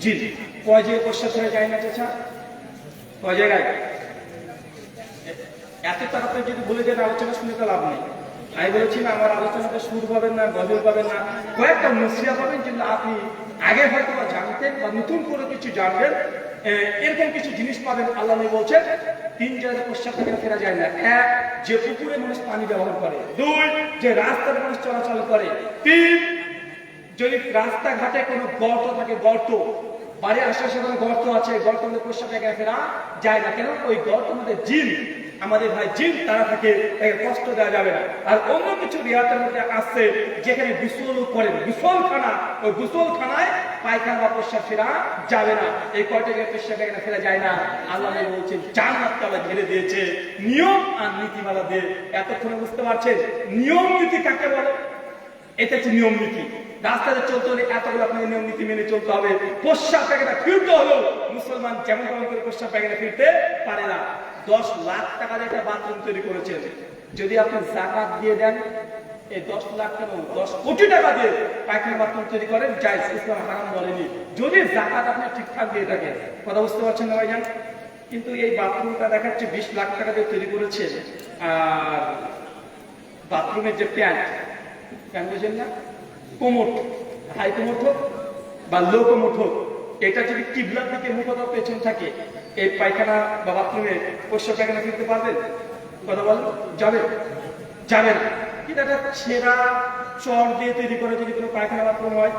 A: জিন। কয় জায়গায় প্রস্রাব ফেরা যায় না চাচা? কয় জায়গায়? এত তাড়াতাড়ি যদি বলে দেন আলোচনা শুনে তো লাভ নেই। আমি বলেছি না আমার আলোচনাতে সুর পাবেন না, গজল পাবেন না, কয়েকটা নসিহত পাবেন যেগুলো আপনি আগে হয়তো জানতেন বা নতুন করে কিছু জানবেন। এরকম কিছু জিনিস পাবেন। আল্লাহ বলছেন 3 জায়গায় প্রস্রাব পায়খানা ফেরা যায় না। 1, যে পুকুরে মানুষ পানি ব্যবহার করে। 2, যে রাস্তার মানুষ চলাচল করে। 3, যদি রাস্তাঘাটে কোনো গর্ত থাকে, গর্ত, বাড়ির আশেপাশে কোনো গর্ত আছে, গর্তের মধ্যে প্রস্রাব পায়খানা ফেরা যায় না। কেন? ওই গর্তের মধ্যে জিন, আমাদের ভাই জিন তারা থাকে, কষ্ট দেওয়া যাবে না। আর অন্য কিছু রিয়াতের মধ্যে আসছে যেখানে গোসল করেন, গোসলখানা, ওই গোসলখানায় পায়খানা বা প্রস্রাব ফেরা যাবে না। এই কয়টা জায়গায় প্রস্রাব পায়খানা ফেরা যায় না। আল্লাহ বলছেন জান্নাত তাআলা ঘিরে দিয়েছে নিয়ম আর নীতিমালা দিয়ে। এতক্ষণে বুঝতে পারছেন নিয়ম নীতি কাকে বলে? এটা হচ্ছে নিয়ম নীতি। রাস্তাতে চলতে হলে এতগুলো আপনাকে নিয়ম নীতি মেনে চলতে হবে। প্রস্রাব পায়খানা ফিরতে হলো মুসলমান যেমন তেমন করে প্রস্রাব পায়খানা ফিরতে পারে না। 10 লাখ টাকা দিয়ে একটা বাথরুম তৈরি করেছেন, যদি আপনি যাকাত দিয়ে দেন, এই 10 লাখ টাকা 10 কোটি টাকা দিয়ে পায়খানা বাথরুম তৈরি করেন, জায়েজ, ইসলাম হারাম বলেনি, যদি যাকাত আপনি ঠিকঠাক দিয়ে থাকেন। কথা বুঝতে পারছেন না ভাইজান? কিন্তু এই বাথরুমটা দেখাচ্ছে 20 লাখ টাকা দিয়ে তৈরি করেছে। আর বাথরুমের যে প্যান্ট বুঝেন না, কোমোট, হাই কোমোট হোক বা লো কোমোট হোক, এটা যদি কিবলার দিকে মুখটা পেছন থাকে, এই পায়খানা বা বাথরুমে প্রস্রাব পায়খানা ফিরতে পারবেন? কথা বলেন, যাবে? যাবে না। কিন্তু একটা ছেঁড়া চর দিয়ে তৈরি করে যদি কোনো পায়খানা বাথরুম হয়,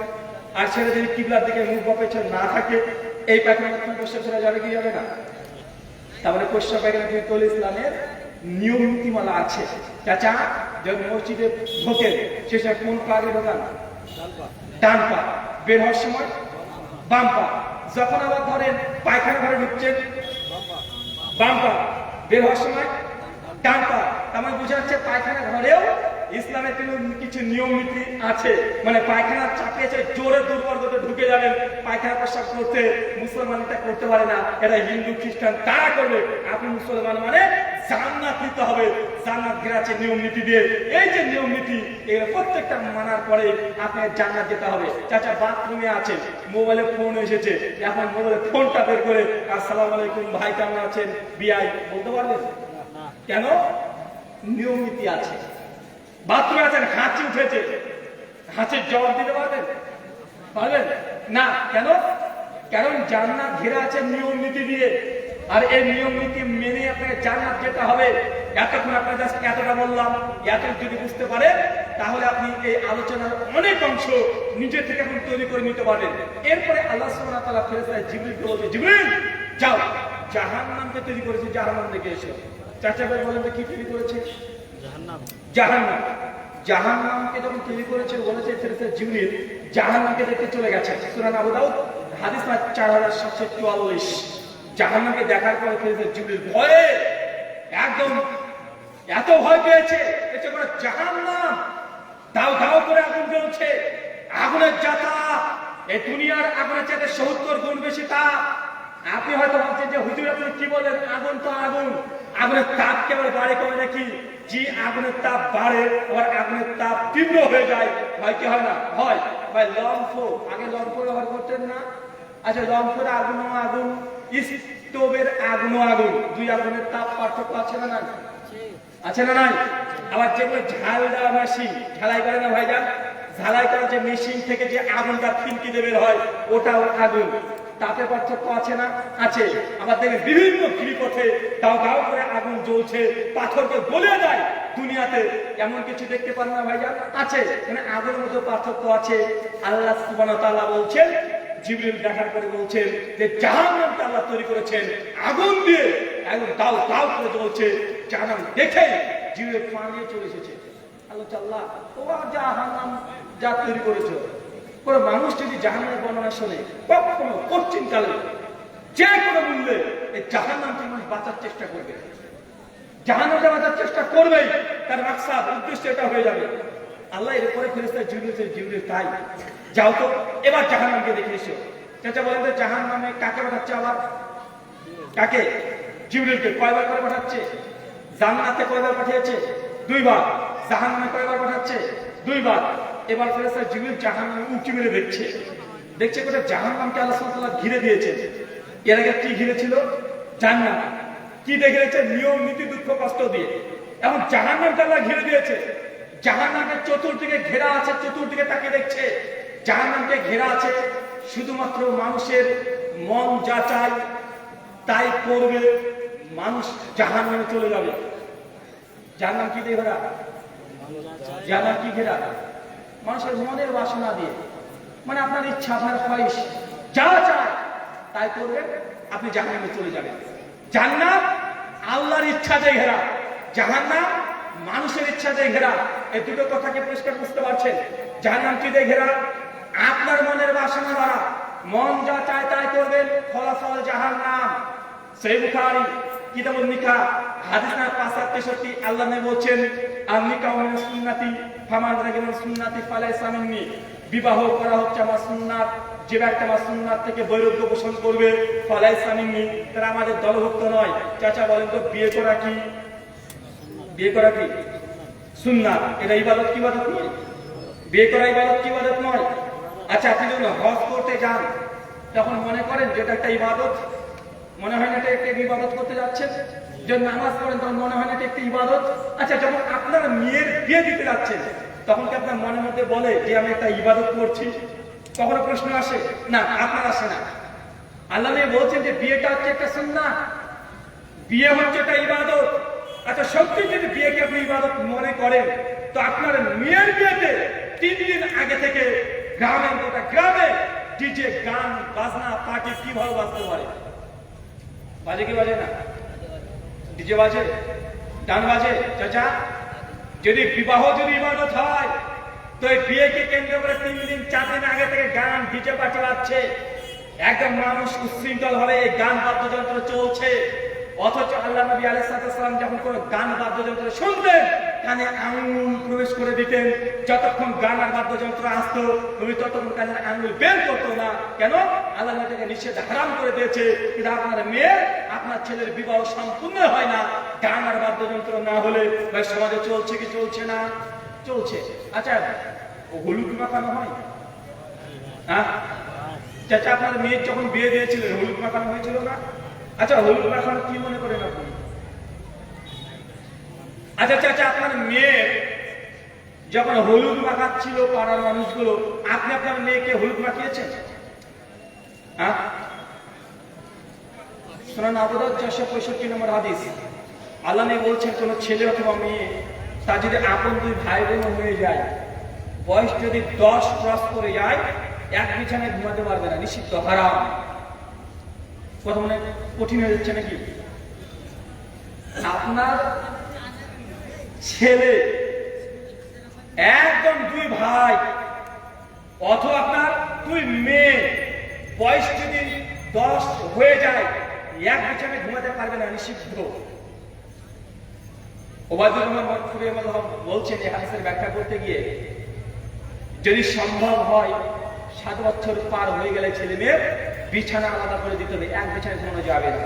A: আর সেটা যদি কিবলার দিকে মুখ বা পেছনে না থাকে, এই পায়খানা বাথরুম প্রস্রাব ছেড়ে যাবে কি যাবে না? তারপরে প্রস্রাব পায়খানা তৈরি ইসলামের নিয়ম নীতিমালা আছে। চাচা যখন মসজিদে ঢোকে সে সময় কোন পা আগে ঢোকান? ডান পা। বের হওয়ার সময় বাম পা। যখন আবার ধরেন পায়খানা ঘরে ঢুকছেন বাম পা, বের হওয়ার সময় ডান পা। আমার বোঝা যাচ্ছে পায়খানা ঘরেও ইসলামের কিছু নিয়ম নীতি আছে। মানে পায়খানা চাপিয়েছে জোরে দুর্বল করতে ঢুকে যাবেন, পায়খানা প্রস্রাব করতে মুসলমানটা করতে পারে না, এটা হিন্দু খ্রিস্টান তারা করবে। আপনি মুসলমান মানে জান্নাত নিতে হবে, জান্নাত ঘেরাচ্ছে নিয়ম নীতি দিয়ে। এই যে নিয়ম নীতি এগুলো প্রত্যেকটা মানার পরে আপনার জান্নাত যেতে হবে। চাচা বাথরুমে আছেন, মোবাইলে ফোন এসেছে, এখন মোবাইলে ফোনটা বের করে আসসালামু আলাইকুম ভাই কেমন আছেন বিআই বলতে পারবেন? কেন? নিয়ম নীতি আছে। বাথরুমে আছেন, হাঁচি উঠেছে, হাঁচির জবাব দিতে পারবেন? পারবেন না। কেন? কারণ জান্নাত ঘেরা আছে নিয়ম নীতি দিয়ে, আর এই নিয়ম নীতি মেনে আপনাকে জান্নাত যেতে হবে। এতক্ষণ আপনার কাছে এতটা বললাম, এত যদি বুঝতে পারেন তাহলে আপনি এই আলোচনার অনেক অংশ নিজে থেকে এখন তৈরি করে নিতে পারবেন। এরপরে আল্লাহ সুবহানাহু ওয়া তাআলা ফেরেশতা জিবরিলকে বলছে, জিবরিল যাও জাহান্নামকে তৈরি করেছে, জাহান্নাম থেকে এসো। চাচা ভাই বলেন কি তৈরি করেছে? জাহান্নাম। জাহান্নামকে যখন তৈরি করেছে বলেছে ফেরেশতা জিবরিল জাহান্নামকে দেখতে চলে গেছে। সূরা আবু দাউদ হাদিস 4744। জাহান্নামকে দেখার পরে ফেরেশতা জিবরিল ভয়ে একদম এত ভয় পেয়েছে, এসে করে জাহান্নাম দাও দাও করে আগুন জ্বলছে, আগুনের জ্বালা এই দুনিয়ার আগুনের চাইতে 70 গুণ বেশি তাপ। আপনি হয়তো ভাবছেন যে হুজুর আপনি কি বলেন, আগুন তো আগুন, আগুনের তাপ কেবল বাড়ে কমে নাকি? জি, আগুনের তাপ বাড়ে, আবার আগুনের তাপ তীব্র হয়ে যায়। হয় কি হয় না? হয়। ভাই লম্ফ, আগে লম্ফ ব্যবহার করতেন না? আচ্ছা লম্ফের আগুনও আগুন, স্টোভের আগুনও আগুন, দুই আগুনের তাপ পার্থক্য আছে না নাই? আছে না নাই? আবার যেগুলো ঝাল দেওয়া মেশিন, ঝালাই করে না ভাইজান, ঝালাই করা যে মেশিন থেকে যে আগুনটা ফিনকিতে বের হয় ওটাও আগুন। তাপের পার্থক্য আছে না? আছে। আবার দেখবেন বিভিন্ন গিরিপথে দাও দাও করে আগুন জ্বলছে, পাথরকে গলে যায়। দুনিয়াতে এমন কিছু দেখতে পান না ভাইজান? আছে। মানে আগুনের মধ্যে পার্থক্য আছে। আল্লাহ সুবহানাহু ওয়া তাআলা বলছেন, জিবরিল দেখার করে বলছেন যে জাহান্নামকে আল্লাহ তৈরি করেছেন আগুন দিয়ে, একদম দাও দাও করে জ্বলছে। জাহান্নাম দেখে জিবরিল পালিয়ে চলে এসেছে। আল্লাহ তোমরা জাহান্নাম যা তৈরি করেছো, কোনো মানুষ যদি জাহান্নামের বর্ণনা শোনে কখনো পশ্চিমকালে যে কোনো মূল্যে এই জাহান্নাম থেকে মানুষ বাঁচার চেষ্টা করবে, জাহান্নামটা বাঁচার চেষ্টা করবেই, তার মাকসাদ উদ্দেশ্য এটা হয়ে যাবে। আল্লাহ এরপরে ফেরেশতা জিবরিল তাই যাও তো এবার জাহান্নামকে দেখে এসো। চাচা বলেন তো জাহান্নামে কাকে পাঠাচ্ছে? আবার কাকে? জিবরিলকে। কয়বার করে পাঠাচ্ছে? জান্নাতে কয়বার পাঠিয়েছে? 2 বার। জাহান্নামে কয়বার পাঠাচ্ছে? 2 বার। এবার ফেরেশতা জিবরিল জাহান্নামে উঁকি মেরে দেখছে, দেখছে গোটা জাহান্নামকে আল্লাহ সুবহানাহু ওয়া তাআলা ঘিরে দিয়েছে। এর আগে কি ঘিরে ছিল? জান্নাত। কি দেখে রেখেছে? নিয়ম নীতি দুঃখ কষ্ট দিয়ে। এখন জাহান্নামকে আল্লাহ ঘিরে দিয়েছে। জাহান্নামের চতুর্দিকে ঘেরা আছে, চতুর্দিকে তাকে দেখছে। জাহান্নামকে ঘেরা আছে, শুধুমাত্র মানুষের মন যা চায় তাই করবে, মানুষ জাহান্নামে চলে যাবে। জাহান্নাম কি দিয়ে ঘেরা? জাহান্নাম কি ঘেরা? মানুষের মনের বাসনা দিয়ে। মানে আপনার ইচ্ছা, আপনার খয়েশ যা চায় তাই করবেন, আপনি জাহান্নামে চলে যাবেন। জান্নাত আল্লাহর ইচ্ছাতে ঘেরা, জাহান্নাম মানুষের ইচ্ছাতে ঘেরা। এই দুটো কথাকে পরিষ্কার বুঝতে পারছেন? জাহান্নাম কি দিয়ে ঘেরা? আপনার মনের বাসনা দ্বারা মন যা চায় তাই করবেন, ফলাফল জাহান্নাম। সহিহ বুখারী কিতাবুন নিকাহ হাদিস নাম্বার ৫৬৩ আল্লাহ নবী বলেন, আর নিকাহ মিনাস সুন্নতি ফামান রাগিবা সুন্নতি ফালাইসা মিন্নি। বিবাহ করা হচ্ছে আমার সুন্নাত, যে ব্যক্তি আমার সুন্নাত থেকে বৈরাগ্য পোষণ করবে ফালাইসা মিন্নি, তারা আমাদের দলভুক্ত নয়। চাচা বলেন তো বিয়ে করা কি? বিয়ে করা কি সুন্নাত? এটা ইবাদত কি ইবাদত নয়? বিয়ে করা ইবাদত কি ইবাদত নয়? আচ্ছা আপনি যখন হজ করতে যান তখন মনে করেন যেটা একটা ইবাদত, মনে হয় না এটা একটা ইবাদত করতে যাচ্ছেন? যখন নামাজ পড়েন তখন মনে হয় না এটা একটা ইবাদত? আচ্ছা যখন আপনার মেয়ের বিয়ে দিতে যাচ্ছেন তখন কি আপনার মনের মধ্যে বলে যে আমি একটা ইবাদত করছি? কখনো প্রশ্ন আসে না? আপনার আসে না? আল্লাহ নবী বলছেন যে বিয়েটা হচ্ছে একটা সুন্নাত, বিয়ে হচ্ছে একটা ইবাদত। আচ্ছা সত্যি যদি বিয়েকে আপনি ইবাদত মনে করেন তো আপনার মেয়ের বিয়েতে 3 দিন আগে থেকে গ্রামের গোটা গ্রামে ডিজে গান বাজনা পার্টি কিভাবে বাজতে পারে? বাজে কি বাজে না? ডিজে বাজে, গান বাজে। চাচা, যদি বিবাহ যদি ইবাদত হয় তো এই বিয়েকে কেন্দ্র করে 3 দিন 4 দিন আগে থেকে গান ডিজে পার্টি বাজছে, একদম মানুষ উচ্ছৃঙ্খল ভাবে এই গান বাদ্যযন্ত্র চলছে। অথচ আল্লাহ নবী আলাইহিস সালাম যখন কোন গান বাদ্যযন্ত্র শুনতেন কানে আঙুল প্রবেশ করে দিতেন। যতক্ষণ গান আর বাদ্যযন্ত্র আসতো তুমি ততক্ষণ কানের আঙুল বের করতো না। কেন? আল্লাহ নবীকে নিষেধ হারাম করে দিয়েছে। কিন্তু আপনার মেয়ে আপনার ছেলের বিবাহ সম্পূর্ণ হয় না গান আর বাদ্যযন্ত্র না হলে। ভাই সমাজে চলছে কি চলছে না? চলছে। আচ্ছা, হলুদ মাখানো হয়? হ্যাঁ চাচা, আপনার মেয়ের যখন বিয়ে দিয়েছিলেন হলুদ মাখানো হয়েছিল না? আচ্ছা, হলুদ মাখানো কি মনে করেন আপনি? আচ্ছা চাচা, আপনার মেয়ে যখন হলুদ মাখাচ্ছিল পাড়ার মানুষগুলো, আপনি আপনার মেয়েকে হলুদ মাখিয়েছেন? হ্যাঁ, সুনান আবু দাউদ 465 নম্বর হাদিস। আল্লাহ নবী বলছেন, কোন ছেলে অথবা মেয়ে তার যদি আপন 2 ভাই বোন হয়ে যায়, বয়স যদি 10 ক্রস করে যায়, এক বিছানায় ঘুমাতে পারবে না, নিষিদ্ধ, হারাম। কথা মনে কঠিন হয়ে যাচ্ছে নাকি? আপনার ছেলে একদম 2 ভাই অথবা আপনার 2 মেয়ে বয়স যদি 10 হয়ে যায়, এক বিছানায় ঘুমাতে পারবে না, নিষিদ্ধ। ওবায়দুর রহমান মকফুরি বলছেন এই হাদিসের ব্যাখ্যা করতে গিয়ে, যদি সম্ভব হয় 7 বছর পার হয়ে গেলে ছেলে মেয়ের বিছানা আলাদা করে দিতে হবে, এক বিছানায় ঘুমানো যাবে না।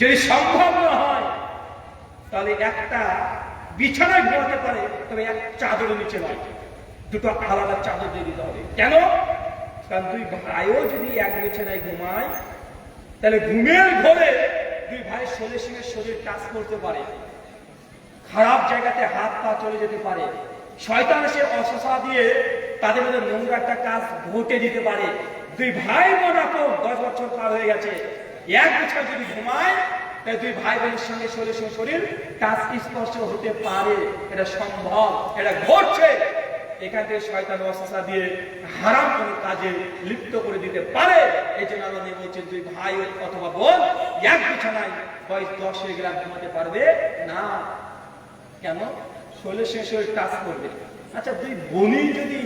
A: যদি সম্ভব না হয় তাহলে একটা বিছানায় ঘুমাতে পারে, তবে এক চাদরের নিচে নয়, 2টো আলাদা চাদর দিয়ে দিতে হবে। কেন? কারণ 2 ভাইও যদি এক বিছানায় ঘুমায় তাহলে ঘুমের ঘরে 2 ভাই শরীরের সঙ্গে শরীর টাচ করতে পারে, খারাপ জায়গাতে হাত পা চলে যেতে পারে, শয়তান এসে অসসা দিয়ে তাদের মধ্যে নোংরা একটা কাজ ঘটে দিতে পারে। 2 ভাই বোন আপন 10 বছর পার হয়ে গেছে, এক বিছানায় যদি ঘুমায় তাহলে 2 ভাই বোনের সঙ্গে শরীর সঙ্গে শরীর টাচ স্পর্শ হতে পারে। এটা সম্ভব, এটা ঘটছে। এখান থেকে শয়তান ওয়াসওয়াসা দিয়ে হারাম কোনো কাজে লিপ্ত করে দিতে পারে। এই জন্য আল্লাহ নবী বলছেন, 2 ভাই অথবা বোন এক বিছানায় বয়স 10 হয়ে গেলে ঘুমাতে পারবে না। কেন? শরীরের সঙ্গে শরীর টাচ করবে। আচ্ছা, 2 বোনই যদি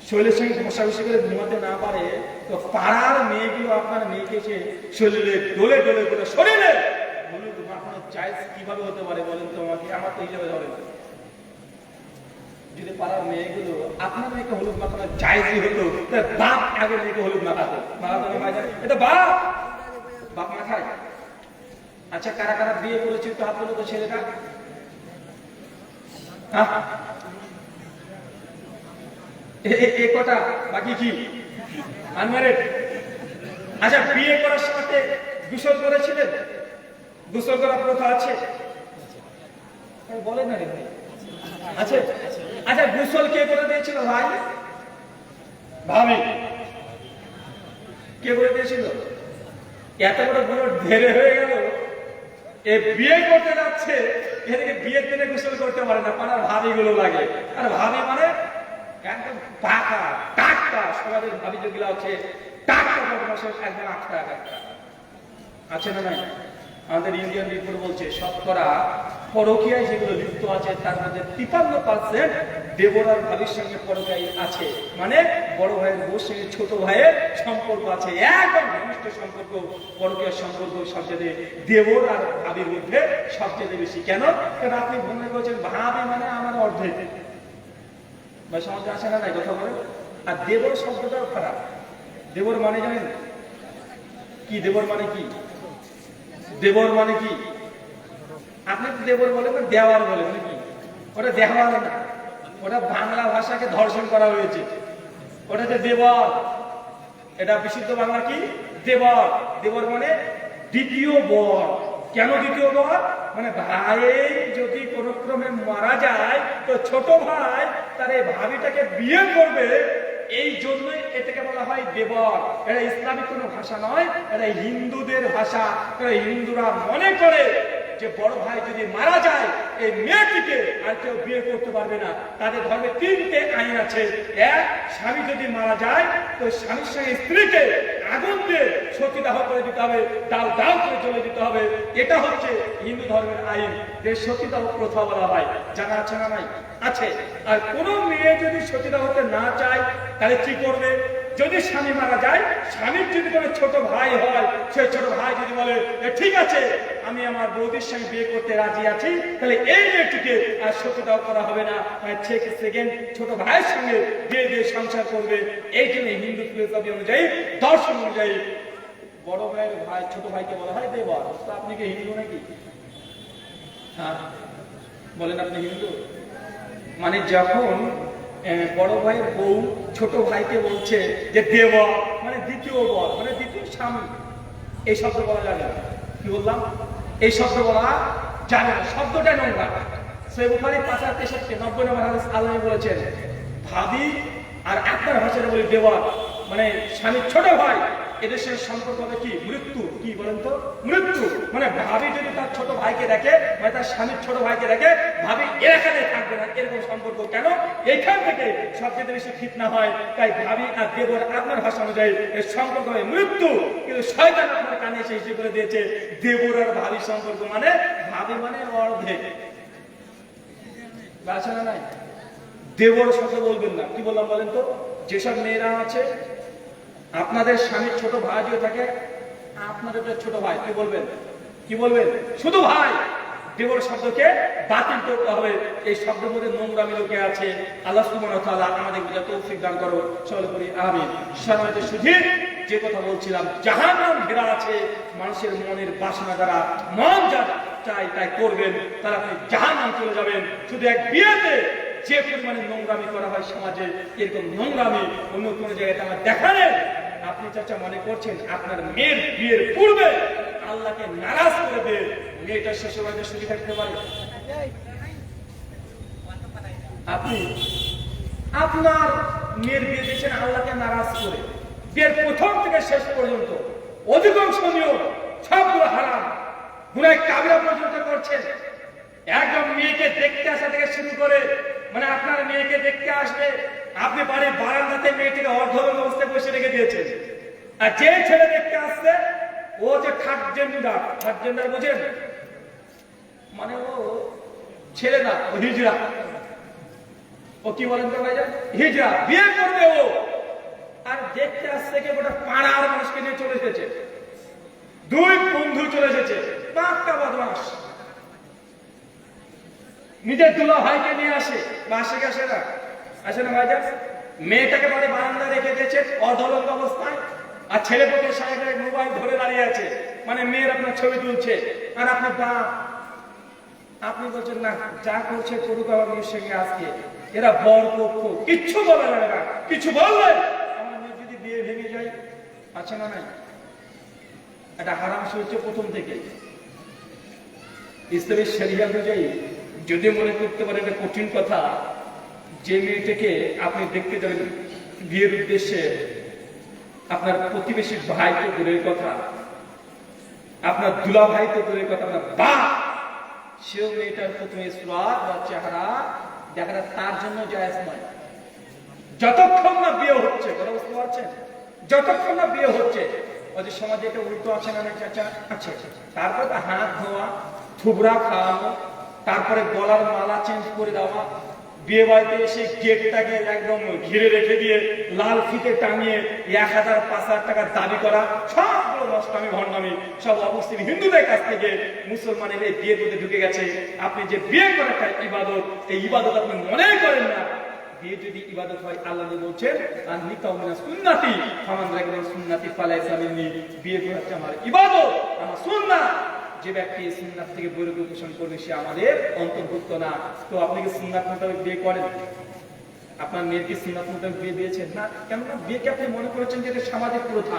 A: শরীরের সঙ্গে ঘষাঘষি করে ঘুমাতে না পারে, তো পাড়ার মেয়েগুলো আপনার মেয়েকে এসে শরীরে ডলে ডলে করে শরীরে হলুদ মাখানো জায়েজ কিভাবে হতে পারে বলেন তো আমাকে? আমার তো হিসেবে ধরে না। যদি পাড়ার মেয়েগুলো আপনার মেয়েকে হলুদ মাখানো জায়েজই হতো, তাহলে বাপ আগে মেয়েকে হলুদ মাখাতো। এটা বাপ মাখায়। আচ্ছা, কারা কারা বিয়ে করেছে তো হাত বলো তো ছেলেটা? এ কটা, বাকি কি আনম্যারিড? আচ্ছা, বিয়ে করার সাথে গোসল করেছিলেন? গোসল করার প্রথা আছে? বলেন না রে ভাই, আছে? আচ্ছা, গোসল কে করে দিয়েছিল ভাই? ভাবি। কে করে দিয়েছিল? এত বড় গুলো ঢেরে হয়ে গেল, এ বিয়ে করতে যাচ্ছে, এদিকে বিয়ের দিনে গোসল করতে পারে না, পাড়ার ভাবি গুলো লাগে। আর ভাবি মানে একদম পাকা টাটকা, সমাজের ভাবি যেগুলো আছে টাটকা বদমাশের, একদম আটকা আছে না নাই? আমাদের ইন্ডিয়ান রিপোর্ট বলছে শতকরা পরকীয়ায় যেগুলো লিপ্ত আছে তার মধ্যে 53% দেবর আর ভাবির সঙ্গে পরকীয়ায় আছে। মানে বড় ভাইয়ের বউর সঙ্গে ছোট ভাইয়ের সম্পর্ক আছে, একদম ঘনিষ্ঠ সম্পর্ক। পরকীয়ার সম্পর্ক সবচেয়ে দেবর আর ভাবির মধ্যে সবচেয়ে বেশি। কেন? কারণ আপনি মনে করছেন ভাবি মানে আমার অর্ধেক, বা সমাজে আসে না নাই কথা বলে। আর দেবর শব্দটাও খারাপ। দেবর মানে জানেন কি? দেবর মানে কি? দেবর মানে কি? আপনি তো দেবর বলেন না, দেওয়ার বলেন নাকি? ওটা দেওয়ার না, ওটা বাংলা ভাষাকে ধর্ষণ করা হয়েছে। ওটা যে দেবর, এটা বিশুদ্ধ বাংলা কি? দেবর। দেবর মানে দ্বিতীয় বর। কেন দ্বিতীয় বর? মানে ভাই যদি কোন ক্রমে মারা যায় তো ছোট ভাই তার এই ভাবিটাকে বিয়ে করবে, এই জন্যই এটাকে বলা হয় দেবর। এটা ইসলামিক কোনো ভাষা নয়, এটা হিন্দুদের ভাষা। হিন্দুরা মনে করে
C: যে বড় ভাই যদি মারা যায় এই মেয়েটিকে আর কেউ বিয়ে করতে পারবে না। তাদের ধর্মে তিনটে আইন আছে। এক, স্বামী যদি মারা যায় তো স্বামীর সঙ্গে স্ত্রীকে আগুন দিয়ে সতীদাহ করে দিতে হবে, ডাল ডাল করে চলে দিতে হবে। এটা হচ্ছে হিন্দু ধর্মের আইন, যে সতীদাহ প্রথা বলা হয়। জানা আছে না নাই? আছে। আর কোন মেয়ে যদি সতীদাহ হতে না চায় তাহলে কি করবে? যদি স্বামী মারা যায়, স্বামীর যদি কোনো ছোট ভাই হয়, সে ছোট ভাই যদি বলে ঠিক আছে আমি আমার বৌদির সঙ্গে বিয়ে করতে রাজি আছি, তাহলে এই মেয়েটিকে আর সতীদাহ করা হবে না, সেকেন্ড ছোট ভাইয়ের সঙ্গে বিয়ে দিয়ে সংসার করবে। এই জন্য হিন্দু ফিলোসফি অনুযায়ী, দর্শন অনুযায়ী বড় ভাইয়ের ভাই ছোট ভাইকে বলা হয় দেবর। তো আপনি কি হিন্দু নাকি? হ্যাঁ বলেন, আপনি হিন্দু?
A: মানে যখন বড় ভাইয়ের বউ ছোট ভাইকে বলছে যে দেবর,
C: মানে দ্বিতীয় বর, মানে দ্বিতীয় স্বামী, এই শব্দ বলা যাবে না। কি বললাম? এই শব্দ বলা যাবে না, শব্দটা নোংরা। সহিহ বুখারী ৫,৬৩ নম্বর হাদিস আল্লাহ বলেছেন ভাবি আর আপনার ভাষায় বলি দেওয়ার, মানে স্বামীর ছোট ভাই, এদের সঙ্গে সম্পর্ক হবে কি? মৃত্যু। কি বলেন তো? মৃত্যু। মানে ভাবি যদি তার ছোট ভাইকে দেখে, মানে তার স্বামীর ছোট ভাইকে দেখে, ভাবি এখানে থাকবে না, এরকম সম্পর্ক। কেন? এখান থেকে সবচেয়ে বেশি ফিতনা হয়। তাই ভাবি আর দেবর আপনার ভাষা অনুযায়ী এর সম্পর্ক হবে মৃত্যু। কিন্তু শয়তান আপনার কানে এসে হিসেবে করে দিয়েছে দেবর আর ভাবির সম্পর্ক মানে ভাবি মানে অর্ধেক। বাসা না নাই? দেবর শব্দ বলবেন না। কি বললাম বলেন তো? যেসব মেয়েরা আছে আপনাদের স্বামীর ছোট ভাই যদি থাকে, আপনাদের ছোট ভাই, কি বলবেন? কি বলবেন? শুধু ভাই। দেবর শব্দকে বাতিল করতে হবে। এই শব্দের মধ্যে নোংরামি লোকে আছে। আল্লাহ সুবহানাহু ওয়া তাআলা আমাদের বুঝার তৌফিক দান করো, সকলে বলি আমিন। সম্মানিত সুধী, যে কথা বলছিলাম, জাহান্নাম ঘেরা আছে মানুষের মনের বাসনা দ্বারা। মন যা চাই তাই করবেন, তারা আপনি জাহান্নাম চলে যাবেন। শুধু এক বিয়েতে যে পরিমাণে নোংরামি করা হয় সমাজে, এরকম নোংরামি অন্য কোনো জায়গায় আমার দেখা নেই। আপনি চাচা মনে করছেন আপনার মেয়ের বিয়ের পূর্বে আল্লাহকে নারাজ করে দিয়ে মেয়েটা শ্বশুর বাড়িতে সুখী থাকতে পারে? আপনি আপনার মেয়ের বিয়ে দিয়েছেন আল্লাহকে নারাজ করে। বিয়ের প্রথম থেকে শেষ পর্যন্ত অধিকাংশ নিয়ম সবগুলো হারাম, গুনাহ কাবিরা পর্যন্ত করছেন। একদম মেয়েকে দেখতে আসা থেকে শুরু করে, মানে আপনার মেয়েকে দেখতে আসবে, আপনি বাড়ির বারান্দাতে মেয়েটিকে অর্ধনগ্ন অবস্থায় বসে রেখে দিয়েছেন। আর যে ছেলে দেখতে আসছে ও যে থার্ড জেন্ডার বোঝেন, মানে ও ছেলে না, ও হিজড়া। ও কি বলেন তো ভাইজান? হিজড়া। বিয়ে করবে ও, আর দেখতে আসছে কে? গোটা পাড়ার মানুষকে নিয়ে চলে এসেছে, দুই বন্ধু চলে এসেছে, পাক্কা বদমাস। নিজের দুলা ভাইকে নিয়ে আসে, বাসে আসে না? আসে না ভাইজান? মেয়েটাকে বলে বারান্দা রেখে দিয়েছে অধলঙ্গ অবস্থায়, আর ছেলে পক্ষে সাহেবের মোবাইল ধরে দাঁড়িয়ে আছে, মানে মেয়ের আপনার ছবি তুলছে। আর আপনার বাপ, আপনি বলছেন না যা করছে করুক আমার মেয়ের সঙ্গে আজকে। এরা বর পক্ষ কিচ্ছু বলে যাবে না। কিছু বললে আমার মেয়ে যদি বিয়ে ভেঙে যায়, আছে না নাই? এটা হারাম হচ্ছে প্রথম থেকে। ইসলামের শরিয়া অনুযায়ী যদি মনে করতে পারেন এটা কঠিন কথা, যে মেয়েটাকে আপনি দেখতে যাবেন বিয়ের উদ্দেশ্যে, আপনার প্রতিবেশী ভাই তো দূরের কথা, আপনার দুলা ভাই তো দূরের কথা, আপনার বাপ, সেও মেয়েটার প্রথমে সুরাত বা চেহারা দেখাটা তার জন্য জায়েজ নয়। যতক্ষণ না বিয়ে হচ্ছে, কথা বুঝতে পারছেন? যতক্ষণ না বিয়ে হচ্ছে। ওই যে সমাজে একটা উল্টো আছে না চাচা? আছে। তারপরে হাত ধোয়া, থুবড়া খাওয়ানো, তারপরে গলার মালা চেঞ্জ করে দেওয়া, বিয়ে বাড়িতে এসে গেটটাকে একদম ঘিরে রেখে দিয়ে লাল ফিতে টাঙিয়ে ১,০০০-৫,০০০ টাকার দাবি করা, সবগুলো নষ্টামি ভণ্ডামি, সব অবস্থিত হিন্দুদের কাছ থেকে মুসলমানের এই বিয়ে করতে ঢুকে গেছে। আপনি যে বিয়ে করাটা ইবাদত, এই ইবাদত আপনি মনেই করেন না। বিয়ে যদি ইবাদত হয়, আল্লাহ বলছেন আর নিকাহ মিনাস সুন্নাতি ফামান রাগিবা সুন্নাতি ফালাইসা মিন্নি, বিয়ে করা হচ্ছে আমার ইবাদত, আমার সুন্নাত। যে ব্যক্তি সুন্নাত থেকে বৈরাগ্য পোষণ করবে সে আমাদের অন্তর্ভুক্ত না। তো আপনি কি সুন্নাত মোতাবেক বিয়ে করেন? আপনার মেয়ের কি সুন্নাত মোতাবেক বিয়ে দিয়েছেন? না। কেননা বিয়েকে আপনি মনে করেছেন যে এটা সামাজিক প্রথা,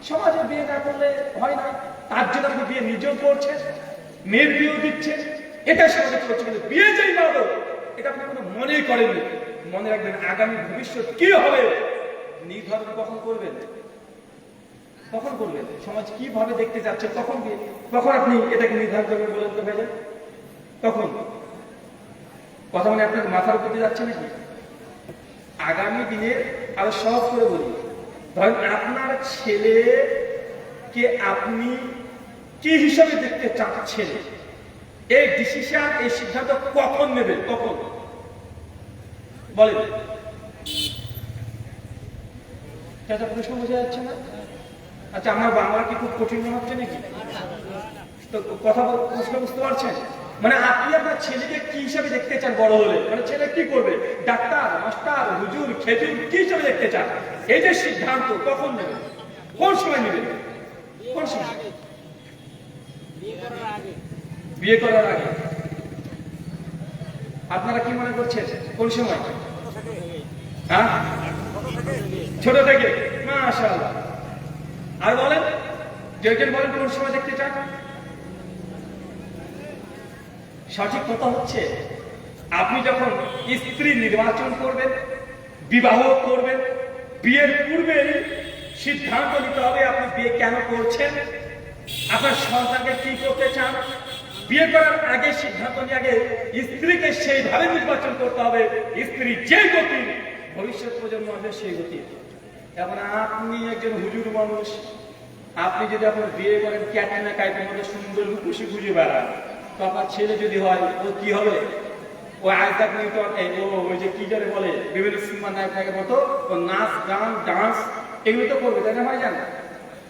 C: সমাজে বিয়ে না করলে হয় না, তার জন্য আপনি বিয়ে নিজেও করছেন, মেয়ের বিয়েও দিচ্ছেন, এটা সমাজে চলছে। কিন্তু বিয়ে যে ইবাদত, এটা আপনি কোনো মনেই করেননি। মনে রাখবেন আগামী ভবিষ্যৎ কি হবে নির্ধারণ কখন করবেন? কখন করবেন? সমাজ কিভাবে দেখতে যাচ্ছে কখন কখন আপনি এটাকে নির্ধারণ করবেন বলেন তো ভাইজান? তখন কথা মানে আপনার মাথার উপর দিয়ে যাচ্ছে নাকি? আগামী দিনে আরো সহজ করে বলি, ধরেন আপনার ছেলেকে আপনি কি হিসাবে দেখতে চাচ্ছেন, এই ডিসিশন, এই সিদ্ধান্ত কখন নেবেন? কখন বলেন? প্রশ্ন বোঝা যাচ্ছে না? আচ্ছা, আমার বাংলা কি খুব কঠিন মনে হচ্ছে নাকি? তো কথা প্রশ্ন বুঝতে পারছেন? মানে আপনি আপনার ছেলেকে কি হিসাবে দেখতে চান বড় হলে? মানে ছেলে কি করবে? ডাক্তার, মাস্টার, হুজুর, খেজুর কি হিসাবে দেখতে চান? এই যে সিদ্ধান্ত কখন নেবেন? কোন সময় নেবেন? কোন সময়? বিয়ে করার আগে। আপনারা কি মনে করছেন কোন সময়? হ্যাঁ, ছোট থেকে। মাশাআল্লাহ। আর বলেন, যেজন বলেন কোন সময় দেখতে চান? সঠিক কথা হচ্ছে আপনি যখন স্ত্রী নির্বাচন করবেন, বিবাহ করবেন, বিয়ের পূর্বে সিদ্ধান্ত নিতে হবে আপনি বিয়ে কেন করছেন, আপনার সন্তানকে কি করতে চান। বিয়ে করার আগে সিদ্ধান্ত নিয়ে আগে স্ত্রীকে সেইভাবে নির্বাচন করতে হবে, স্ত্রী যে গতি ভবিষ্যৎ প্রজন্ম আসবে সেই গতি। এখন আপনি একজন হুজুর মানুষ, আপনি যদি আপনার বিয়ে করেন ক্যাটরিনা কাইফের মধ্যে সুন্দর খুশি খুঁজে বেড়ান, তো আপনার ছেলে যদি হয় ও কি হবে? ও আইজাক নিউটন, ও ওই যে কি জানে বলে বিভিন্ন সিনেমা নায়কের মতো ও নাচ গান ডান্স এগুলো তো করবে, তাই না ভাই? জান,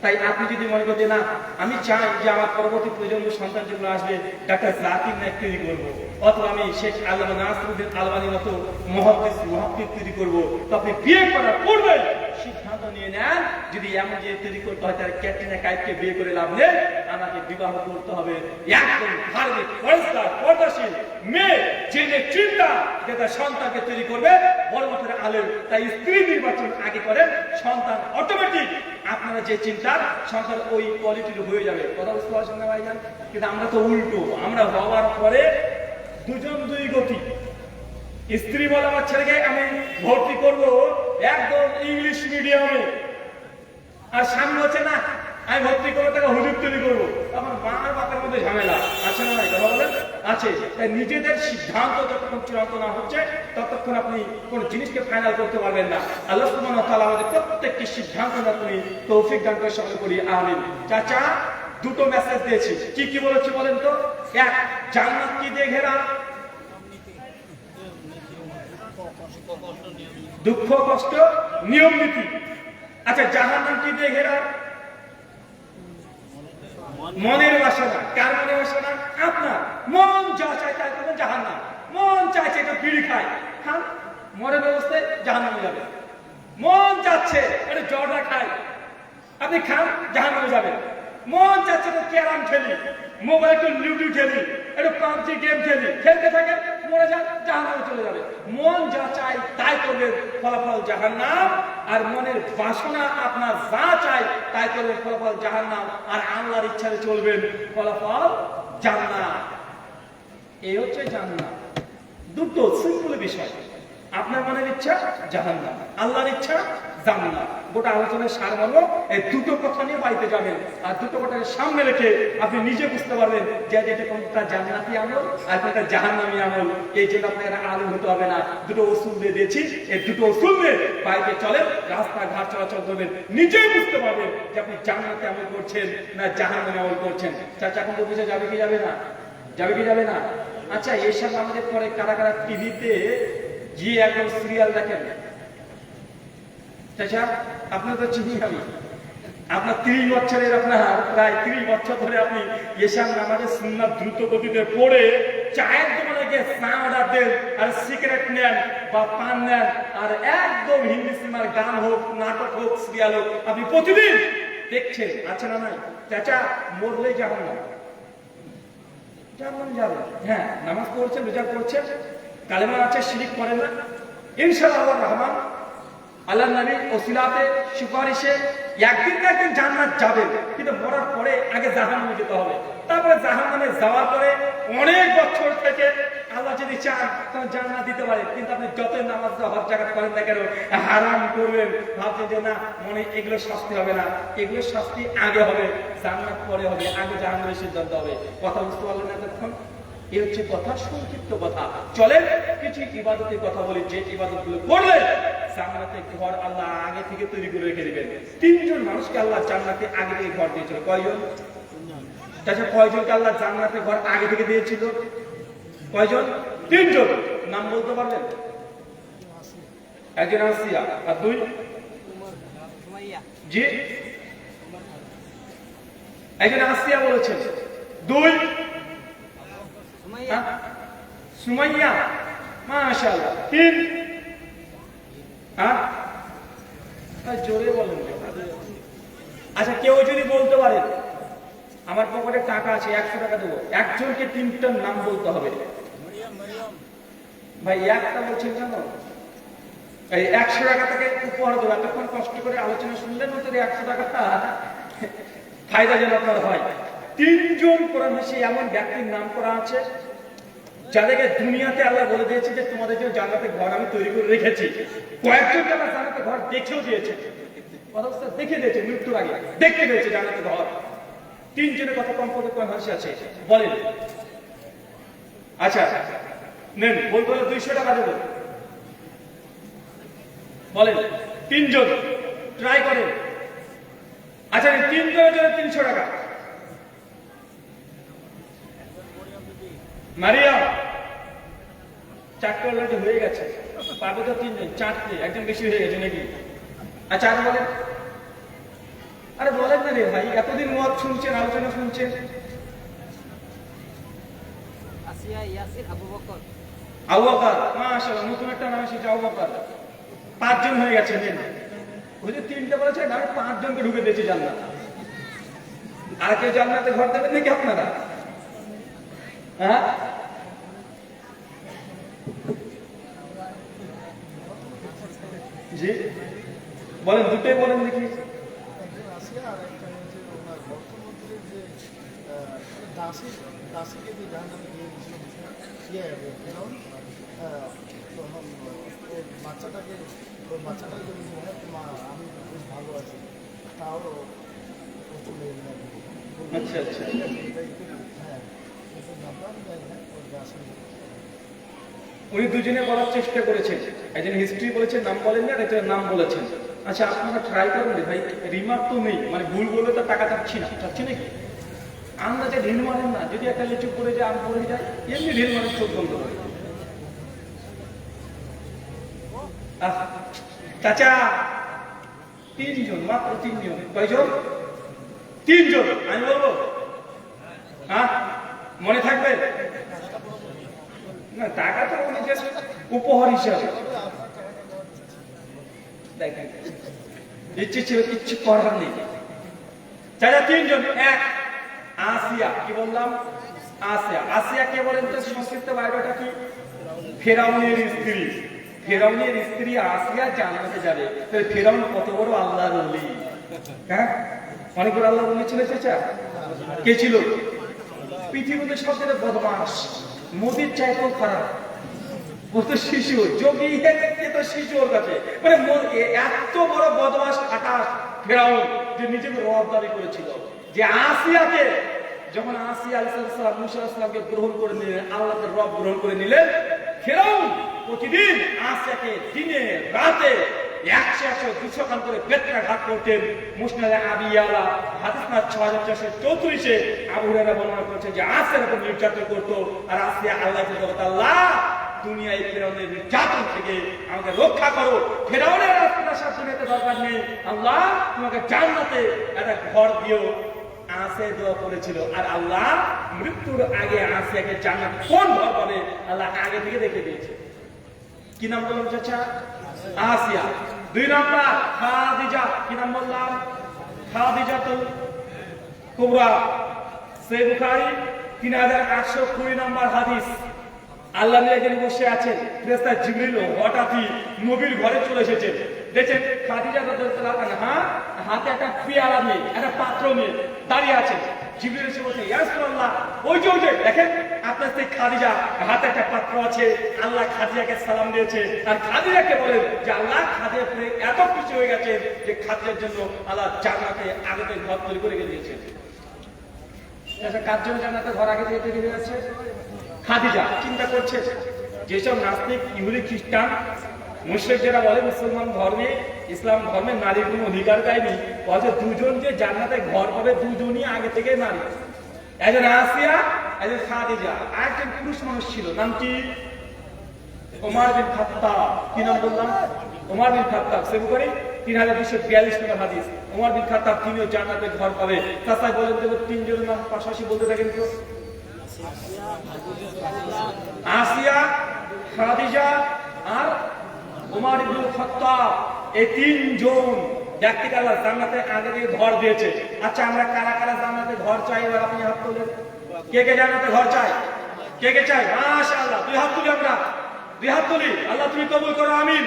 C: তাই আপনি যদি মনে করেন যে না আমি চাই যে আমার পরবর্তী প্রজন্ম সন্তান যেগুলো আসবে ডাক্তার জাকির নায়ক তৈরি করবো, অথবা আমি শেখ আল্লামা নাসিরুদ্দিন আলবানীর মতো মুহাদ্দিস তৈরি করবো, তো আপনি বিয়ে করার পূর্বে সিদ্ধান্ত নিয়ে নেন যদি এমন যে তৈরি করতে হয় তার ক্যাটরিনা কাইফকে বিয়ে করে লাভ নেই, আমাকে বিবাহ করতে হবে একদম ধার্মিক পরিষ্কার পর্দাশীল মেয়ে, যে চিন্তা যে তার সন্তানকে তৈরি করবে বড় মাত্রার আলেম। তাই স্ত্রী নির্বাচন আগে করেন, সন্তান অটোমেটিক আপনারা যে চিন্তা সন্তান ওই কোয়ালিটির হয়ে যাবে। কথা বুঝতে পারছেন না ভাইজান? কিন্তু আমরা তো উল্টো, আমরা হওয়ার পরে দুজন দুই গতি। স্ত্রী বলে আমার ছেলেকে আমি ভর্তি করব একদম ইংলিশ মিডিয়ামে, আর স্বামী হচ্ছে না আমি ভর্তি করবো তাকে হুজুর তৈরি করবো। আমার মার বাপের মধ্যে ঝামেলা আছে না? কথা বলেন আছে। তাই নিজেদের সিদ্ধান্ত যতক্ষণ চূড়ান্ত না হচ্ছে ততক্ষণ আপনি কোন জিনিসকে ফাইনাল করতে পারবেন না। আল্লাহ সুবহানাহু ওয়া তাআলা আমাদের প্রত্যেকটি সিদ্ধান্ত আপনি তৌফিক দান করে সকলে করি আমিন। চাচা দুটো মেসেজ দিয়েছি, কি কি বলেছি বলেন তো? এক, জান্নাত কি দিয়ে ঘেরা? দুঃখ কষ্ট নিয়ম নীতি। আচ্ছা, জাহান্নাম কি দিয়ে ঘেরা? মনের বাসনা। কার মনের বাসনা? আপনার। মন যা চায় তাই করবেন জাহান্নাম। মন চাইছে এটা বিড়ি খায়, খান, মনের অবস্থায় জাহান্নামে যাবে। মন চাচ্ছে এটা জর্দা খায়, আপনি খান, জাহান্নামে যাবেন। মন চাচ্ছে তো ক্যারাম খেলি, মোবাইল একটু লুডু খেলি, একটু পাবজি গেম খেলি, খেলতে থাকে মরে যান, জাহান্নামে চলে যাবে। মন যা চায় তাই করবেন, ফলাফল জাহান্নাম। আর মনের বাসনা আপনার যা চায় তাই করবেন, ফলাফল জাহান্নাম। আর আল্লাহর ইচ্ছাতে চলবেন, ফলাফল জান্নাত। এই হচ্ছে জান্নাত। দুটো সিম্পল বিষয়। আপনার মনের ইচ্ছা জাহান্নাম, আল্লাহর ইচ্ছা জান্নাত। গোটা আলোচনায় সার হলো এই দুটো কথা নিয়ে বাড়িতে যাবেন, আর দুটো কথাকে সামনে রেখে আপনি নিজে বুঝতে পারবেন যে এটা কোনটা জান্নাতি আমল আর কোনটা জাহান্নামী আমল। এই জন্য আপনার আলম হতে হবে না। দুটো ওসুল দিয়ে দিয়েছি, এই দুটো ওসুল দিয়ে বাড়িতে চলেন, রাস্তাঘাট চলাচল করবেন, নিজেই বুঝতে পারবেন যে আপনি জান্নাতি আমল করছেন না জাহান্নামী আমল করছেন। চাচা এখন বুঝে যাবে কি যাবে না? যাবে কি যাবে না? আচ্ছা, এসব আমাদের পরে কারা কারা টিভিতে গিয়ে একদম সিরিয়াল দেখেন? চাচা আপনার তো চিনি আমি, আপনার 30 বছরের, আপনার প্রায় 30 বছর ধরে আপনি এশার নামাজের সুন্নাত দ্রুত গতিতে পড়ে চায়ের দোকানে গিয়ে চা অর্ডার দেন আর সিগারেট নেন বা পান নেন, আর একদম হিন্দি সিনেমার গান হোক, নাটক হোক, সিরিয়াল হোক আপনি প্রতিদিন দেখছেন, আছে না নাই? চাচা মরলেই যাবেন না, কেমন যাবে? হ্যাঁ, নামাজ পড়ছেন, রোজা করছেন, কালেমা আছে, শিরিক করেন না, ইনশাআল্লাহ রহমান আল্লাহ নবীর ওসিলাতে সুপারিশে একদিন না একদিন জান্নাত যাবে। কিন্তু মরার পরে আগে জাহান্নামে যেতে হবে, তারপরে জাহান্নামে যাওয়ার পরে অনেক বছর থেকে আল্লাহ যদি চান তখন জান্নাত দিতে পারে, কিন্তু আপনি যত নামাজ হজ জাকাত করেন না কেন, হারাম করবেন, ভাবছেন যে না মনে এগুলো শাস্তি হবে না, এগুলো শাস্তি আগে হবে, জান্নাত পরে হবে, আগে জাহান্নামের সিদ্ধান্ত হবে। কথা বুঝতে পারলেন না এতক্ষণ? এই হচ্ছে কথা, সংক্ষিপ্ত কথা। চলেন কিছু ইবাদতের কথা বলি, যে ইবাদত গুলো করলে জান্নাতে ঘর আল্লাহ আগে থেকে তৈরি করে রেখে দিবেন। তিনজন মানুষকে আল্লাহ জান্নাতে আগে থেকে ঘর দিয়েছিল। কয়জন? তাছাড়া কয়জনকে আল্লাহ জান্নাতে ঘর আগে থেকে দিয়েছিল? কয়জন? তিনজন। নাম বলতে পারলেন? একজন আসিয়া, আর দুই? জি, একজন আসিয়া বলেছেন, দুই সুমাইয়া, মাশাআল্লাহ, তিন জোরে বলেন। আচ্ছা, কেউ যদি বলতে পারেন আমার পকেটে টাকা আছে 100 টাকা দেবো, একজনকে তিনটার নাম বলতে হবে। ভাই একটা বলছেন কেন? এই 100 টাকা থেকে উপহার দেবো, এতক্ষণ কষ্ট করে আলোচনা শুনলেন, অন্তত 100 টাকাটা ফায়দা যেন আপনার হয়। তিনজন কোরআন হাসি এমন ব্যক্তির নাম করা আছে যাদেরকে দুনিয়াতে আল্লাহ বলে দিয়েছে যে তোমাদের জন্য জান্নাতে ঘর আমি তৈরি করে রেখেছি। কয়েকজনকে আল্লাহ জান্নাতে ঘর দেখেও দিয়েছে, দেখে দিয়েছে, মৃত্যুর আগে দেখে দিয়েছে জান্নাতে ঘর। তিনজনের কথা কমপক্ষে কোরআন হাসি আছে, বলেন। আচ্ছা নেন, বলতে হলে 200 টাকা দেবো, বলেন। তিনজন ট্রাই করেন। আচ্ছা, তিনজনের জন্য 300 টাকা। মারিয়াম, 4টে অলরেডি হয়ে গেছে, পাবে তো তিনজন, 4টে, একজন বেশি হয়ে গেছে নাকি? আচ্ছা আর বলেন, আরে বলেন না রে ভাই, এতদিন মত শুনছেন, আলোচনা শুনছেন। আবু বকর, মাশাআল্লাহ, নতুন একটা নাম এসেছে, আবু বকর। 5 জন হয়ে গেছে। ওই যে 3টে বলেছে, না 5 জনকে ঢুকে দিয়েছে জান্নাত। আর কেউ জান্নাতে ঘর দেবেন নাকি আপনারা? হ্যাঁ, জি বলেন, দুটোই বলেন দেখি।
B: বাচ্চাটাকে আমি বেশ ভালো আছি, তাও
C: আচ্ছা আচ্ছা,
B: হ্যাঁ,
C: উনি দুজনে বলার চেষ্টা করেছেন, একজন হিস্ট্রি বলেছেন, নাম বলেন না, একজন নাম বলেছেন। আচ্ছা আপনারা ট্রাই করেন ভাই, রিমার্ক তো নেই, মানে ভুল বললে তো টাকা চাচ্ছি নাকি? আন্দাজে ঢিল মারেন না, যদি একটা লিচু করে যায়, আম পড়ে যায়, এমনি ঢিল মারেন, চোখ বন্ধ করে। চাচা, 3 জন, মাত্র 3 জন। কয়জন? 3 জন। আমি বলবো, হ্যাঁ মনে থাকবে না? টাকা তো উনি জাস্ট উপহার হিসাবে দেখেন, ইচ্ছে ছিল, কিচ্ছু করার নেই। চাচা 3 জন। 1 আসিয়া, কি বললাম? আসিয়া। আসিয়া কে বলেন তো? সংস্কৃত বায়োডাটা কি? ফেরাউনের স্ত্রী। ফেরাউনের স্ত্রী আসিয়া জান্নাতে যাবে। তাহলে ফেরাউন কত বড় আল্লাহর ওলি! হ্যাঁ, অনেক বড় আল্লাহর ওলি ছিল। চাচা কে ছিল? পৃথিবীতে সবচেয়ে বদমাস, মোদির চাইতেও খারাপ। ও তো শিশু, যোগী তো শিশু ওর কাছে, মানে এত বড় বদমাস আকাশ ফেরাউন, যে নিজেকে রব দাবি করেছিল। যে আসিয়াকে, যখন আসিয়া আলাইহিস সালাম মুসা আলাইহিস সালামকে গ্রহণ করে নিলেন, আল্লাহকে রব গ্রহণ করে নিলেন, ফেরাউন প্রতিদিন আসিয়াকে দিনে রাতে 100-200 খান করে বেত্রাঘাত করতেন। মুসনাদে আবি ইয়ালা হাদিস নাম্বার 6434-এ আবু হুরায়রা বর্ণনা করেছেন যে আসিয়ার উপর নির্যাতন করতো। আর আসিয়া আল্লাহকে বলতো, আল্লাহ দুনিয়ায় ফেরাউনের নির্যাতন থেকে আমাকে রক্ষা করো, ফেরাউনের রাজপ্রাসাদ দুনিয়াতে দরকার নেই, আল্লাহ তোমাকে জান্নাতে একটা ঘর দিও। আসিয়া দোয়া করেছিল, আর আল্লাহ মৃত্যুর আগে আসিয়াকে জান্নাত কোন ঘর পাবে আল্লাহ আগে থেকে দেখে দিয়েছে। কি নাম বললাম চাচা? আসিয়া। 2 নাম্বার খাদিজা। কি নাম বললাম? খাদিজাতুল কুবরা। সহিহ বুখারী 3820 নাম্বার হাদিস। আল্লাহ নবী এখানে বসে আছেন, ফেরেশতা জিবরিল হঠাৎই নবীর ঘরে চলে এসেছেন। দেখেন খাদিজা রাদিয়াল্লাহু আনহা হাতে একটা পেয়ালা নিয়ে, একটা পাত্র নিয়ে দাঁড়িয়ে আছে। জিবরিল এসে বলছে, ইয়া রাসূলুল্লাহ, ওই যে দেখেন আপনার স্ত্রী খাদিজা হাতে একটা পাত্র আছে, আল্লাহ খাদিজাকে সালাম দিয়েছে, আর খাদিজাকে বলেন যে আল্লাহ খাদিজা পেয়ে এত খুশি হয়ে গেছে যে খাদিজার জন্য আল্লাহ জান্নাতে আগে থেকে ঘর তৈরি করে দিয়েছে। আচ্ছা, কার জন্য জান্নাতে ঘর আগে থেকে তৈরি হয়ে গেছে? খাদিজা। চিন্তা করছে যেসব নাস্তিক, ইহুদি, খ্রিস্টান, মুশরিক যারা বলে মুসলমান ধর্মে, ইসলাম ধর্মে নারীর কোনো অধিকার দেয়নি, অথচ দুজন যে জান্নাতে ঘর পাবে দুজনই আগে থেকে নারী, একজন আসিয়া, একজন খাদিজা। আরেকজন পুরুষ মানুষ ছিল, নাম কি? ওমর বিন খাত্তাব। কি নাম বললাম? ওমর বিন খাত্তাব। সে বুখারী 3242 নম্বর হাদিস। ওমর বিন খাত্তাব তিনিও জান্নাতে ঘর পাবে। তাছাড়া বলেন তো তিনজনের নাম পাশাপাশি বলতে থাকেন তো। আসিয়া, খাদিজা আর ওমর ইবনুল খাত্তাব, এই তিনজন ব্যক্তিকে আল্লাহ জান্নাতে আগে থেকে ঘর দিয়েছে। আচ্ছা, আমরা কারা কারা জান্নাতে ঘর চাই? এবার আপনি হাত তুলেন। কে কে জান্নাতে ঘর চাই? কে কে চাই? মাশাআল্লাহ, দুই হাত তুলি আমরা, দুই হাত তুলি। আল্লাহ তুমি কবুল করো, আমিন।